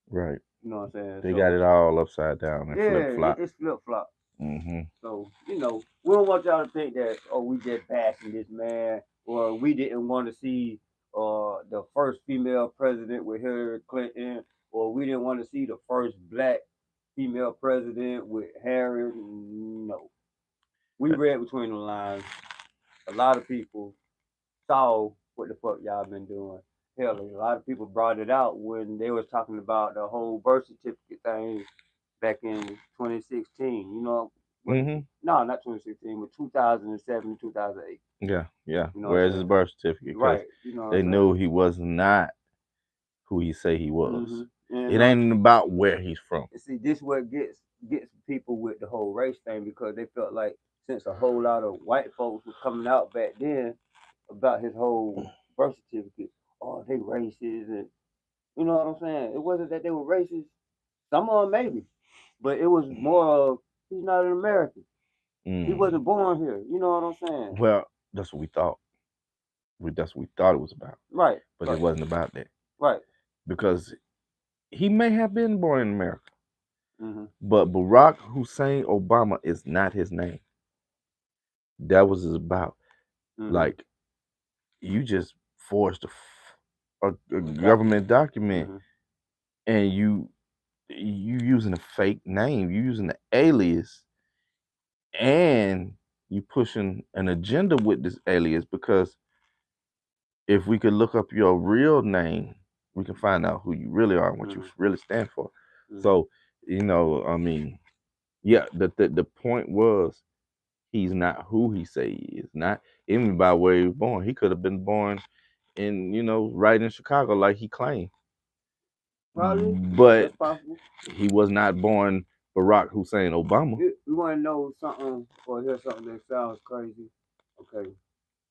Right. You know what I'm saying? They got it all upside down and flip flop. It's flip flop. Mm-hmm. So, you know, we don't want y'all to think that, oh, we just bashing this man, or we didn't want to see the first female president with Hillary Clinton, or we didn't want to see the first black female president with Harris. No. We read between the lines. A lot of people saw what the fuck y'all been doing. Hell, a lot of people brought it out when they was talking about the whole birth certificate thing back in 2016. You know, no, not 2016, but 2007, 2008. Yeah. You know Where's his birth certificate? Right. You know, they knew he was not who he say he was. And, it ain't about where he's from. See, this is what gets people with the whole race thing, because they felt like since a whole lot of white folks were coming out back then about his whole birth certificate, oh, they racist, and you know what I'm saying? It wasn't that they were racist. Some of them maybe, but it was more of he's not an American. He wasn't born here. You know what I'm saying? Well, that's what we thought. That's what we thought it was about. Right. But it wasn't about that. Right. Because he may have been born in America. But Barack Hussein Obama is not his name. That was about. Like, you just forged a government document, and you using a fake name, you using an alias, and you pushing an agenda with this alias, because if we could look up your real name, we can find out who you really are and what you really stand for. So, you know, I mean, yeah, the point was he's not who he say he is. Not even by where he was born. He could have been born in, you know, right in Chicago like he claimed. Probably. But he was not born Barack Hussein Obama. You want to know something or hear something that sounds crazy? Okay.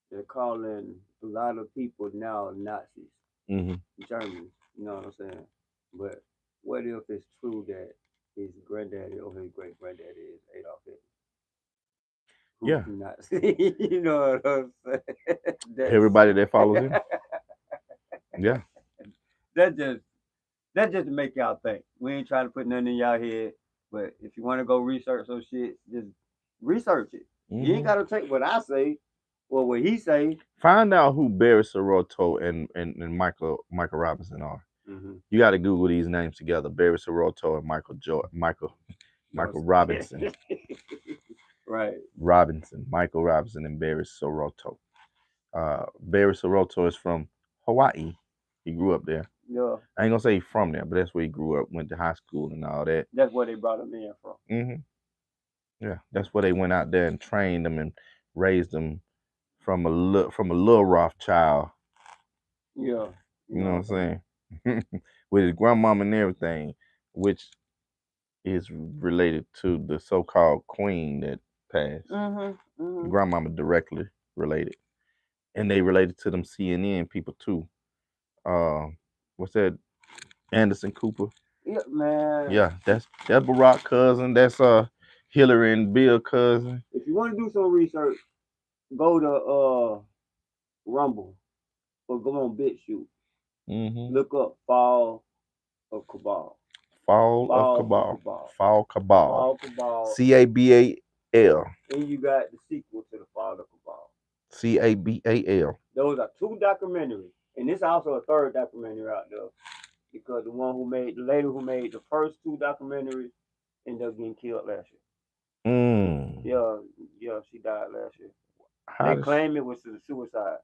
They're calling a lot of people now Nazis. In Germany. You know what I'm saying? But what if it's true that his granddaddy or his great granddaddy is Adolf Hitler? Yeah. Nazi. You know what I'm saying? Everybody that follows him. Yeah. That's just to make y'all think. We ain't trying to put nothing in y'all head. But if you want to go research some shit, just research it. You ain't gotta take what I say or what he say. Find out who Barry Soruto and Michael Robinson are. You got to Google these names together: Barry Soruto and Michael Robinson. Right. Michael Robinson and Barry Soruto. Barry Soruto is from Hawaii. He grew up there. Yeah. I ain't gonna say he's from there, but that's where he grew up, went to high school and all that. That's where they brought him in from. Yeah, that's where they went out there and trained him and raised him from a little Rothschild. Yeah. You know what I'm saying? With his grandmama and everything, which is related to the so-called queen that passed. Grandmama directly related. And they related to them CNN people too. What's that? Anderson Cooper. Yeah, man. Yeah, that's Barack cousin. That's Hillary and Bill cousin. If you want to do some research, go to Rumble or go on BitChute. Mm-hmm. Look up Fall of Cabal. Fall of Fall of Cabal. Cabal. Fall Cabal. Fall Cabal. CABAL. And you got the sequel to the Fall of Cabal. CABAL. Those are 2 documentaries, and there's also a 3rd documentary out there because the lady who made the first 2 documentaries ended up getting killed last year. Mm. Yeah, she died last year. How They claim it was suicide,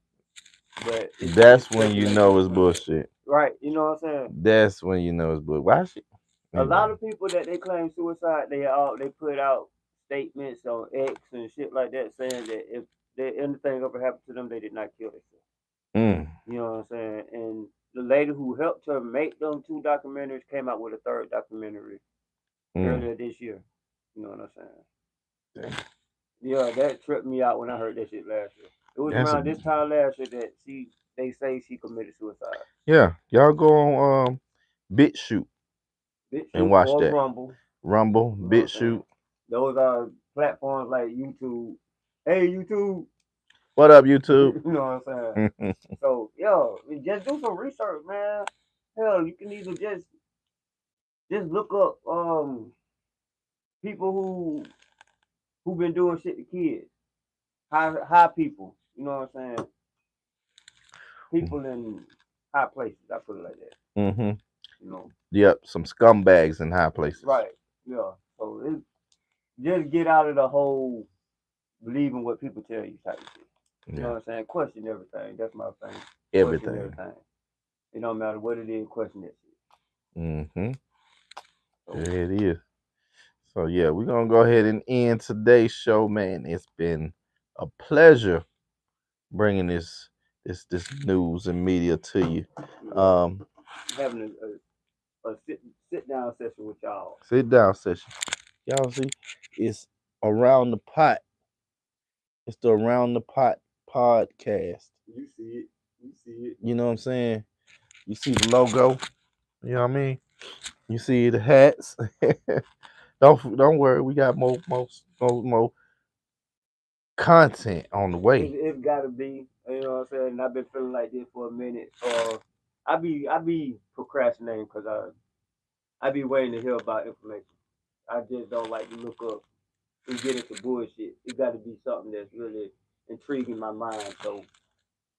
but that's when you know it's bullshit. Right, you know what I'm saying? That's when you know it's bullshit. Why she? A lot of people that they claim suicide, they put out statements on X and shit like that saying that if anything ever happened to them, they did not kill themselves. Mm. You know what I'm saying? And the lady who helped her make them 2 documentaries came out with a 3rd documentary earlier this year. You know what I'm saying? Damn. Yeah, that tripped me out when I heard that shit last year. It was That's around this time last year that they say she committed suicide. Yeah, y'all go on BitChute and BitChute watch or that. Rumble. Rumble, You know what I'm saying? BitChute. Those are platforms like YouTube. Hey YouTube. What up, YouTube? You know what I'm saying? So yo, just do some research, man. Hell, you can either just look up people who been doing shit to kids. High people. You know what I'm saying? People in high places. I put it like that. Mm-hmm. You know. Yep, some scumbags in high places. Right. Yeah. So just get out of the whole believing what people tell you type of shit. You know what I'm saying? Question everything. That's my thing. Everything. Question everything. It don't matter what it is. Question that shit. Mm-hmm. So, There it is. So yeah, we're gonna go ahead and end today's show, man. It's been a pleasure bringing this news and media to you. having a sit down session with y'all. Sit down session. Y'all see, it's around the pot. It's the Around the Pot podcast. You see it. You see it. You know what I'm saying? You see the logo. You know what I mean? You see the hats. don't worry. We got more content on the way. It's gotta be. You know what I'm saying? I've been feeling like this for a minute. I be procrastinating because I be waiting to hear about information. I just don't like to look up and get into bullshit. It got to be something that's really intriguing my mind. So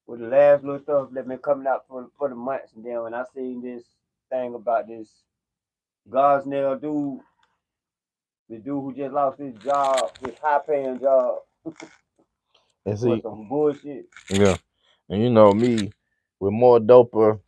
with the last little stuff that been coming out for the months, and then when I seen this thing about this Gosnell dude, the dude who just lost his job, his high paying job, And for see, some bullshit. yeah, and you know me, with more doper,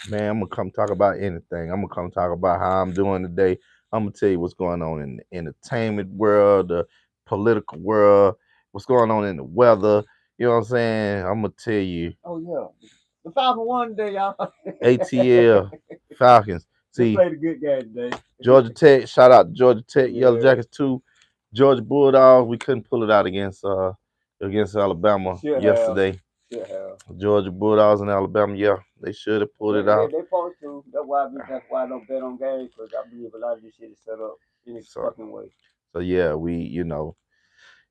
man, I'm gonna come talk about anything. I'm gonna come talk about how I'm doing today. I'm gonna tell you what's going on in the entertainment world, the political world, what's going on in the weather. You know what I'm saying? I'm gonna tell you. Oh yeah, the 5-1 today, y'all. ATL Falcons. They See, played a good game today. Georgia Tech. Shout out to Georgia Tech. Yeah. Yellow Jackets too. Georgia Bulldogs. We couldn't pull it out against Alabama yesterday. Should have. Georgia Bulldogs and Alabama. Yeah, they should have pulled it out. They supposed to. That's why I don't bet on games because I believe a lot of this shit is set up in a fucking way. So yeah,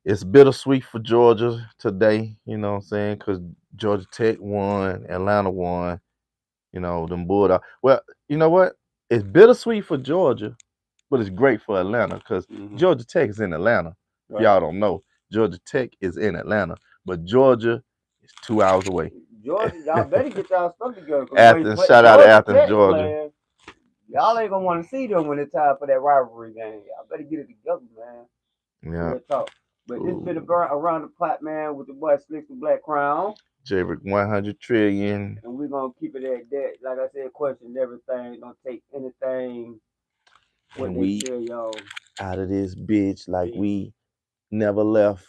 it's bittersweet for Georgia today. You know what I'm saying? Because Georgia Tech won, Atlanta won. You know them Bulldogs. Well, you know what? It's bittersweet for Georgia, but it's great for Atlanta because Georgia Tech is in Atlanta. If y'all don't know, Georgia Tech is in Atlanta, but Georgia is 2 hours away. Georgia, y'all better get y'all stuff together. Athens, shout out to Athens, Georgia. Playing, y'all ain't gonna want to see them when it's time for that rivalry game. Y'all better get it together, man. Yeah. Real talk. But this been around the pot, man, with the boy Slicksta BlakCrown. Javerick 100 trillion. And we're gonna keep it at that. Like I said, question everything. Don't take anything. And we tell y'all out of this bitch like we never left.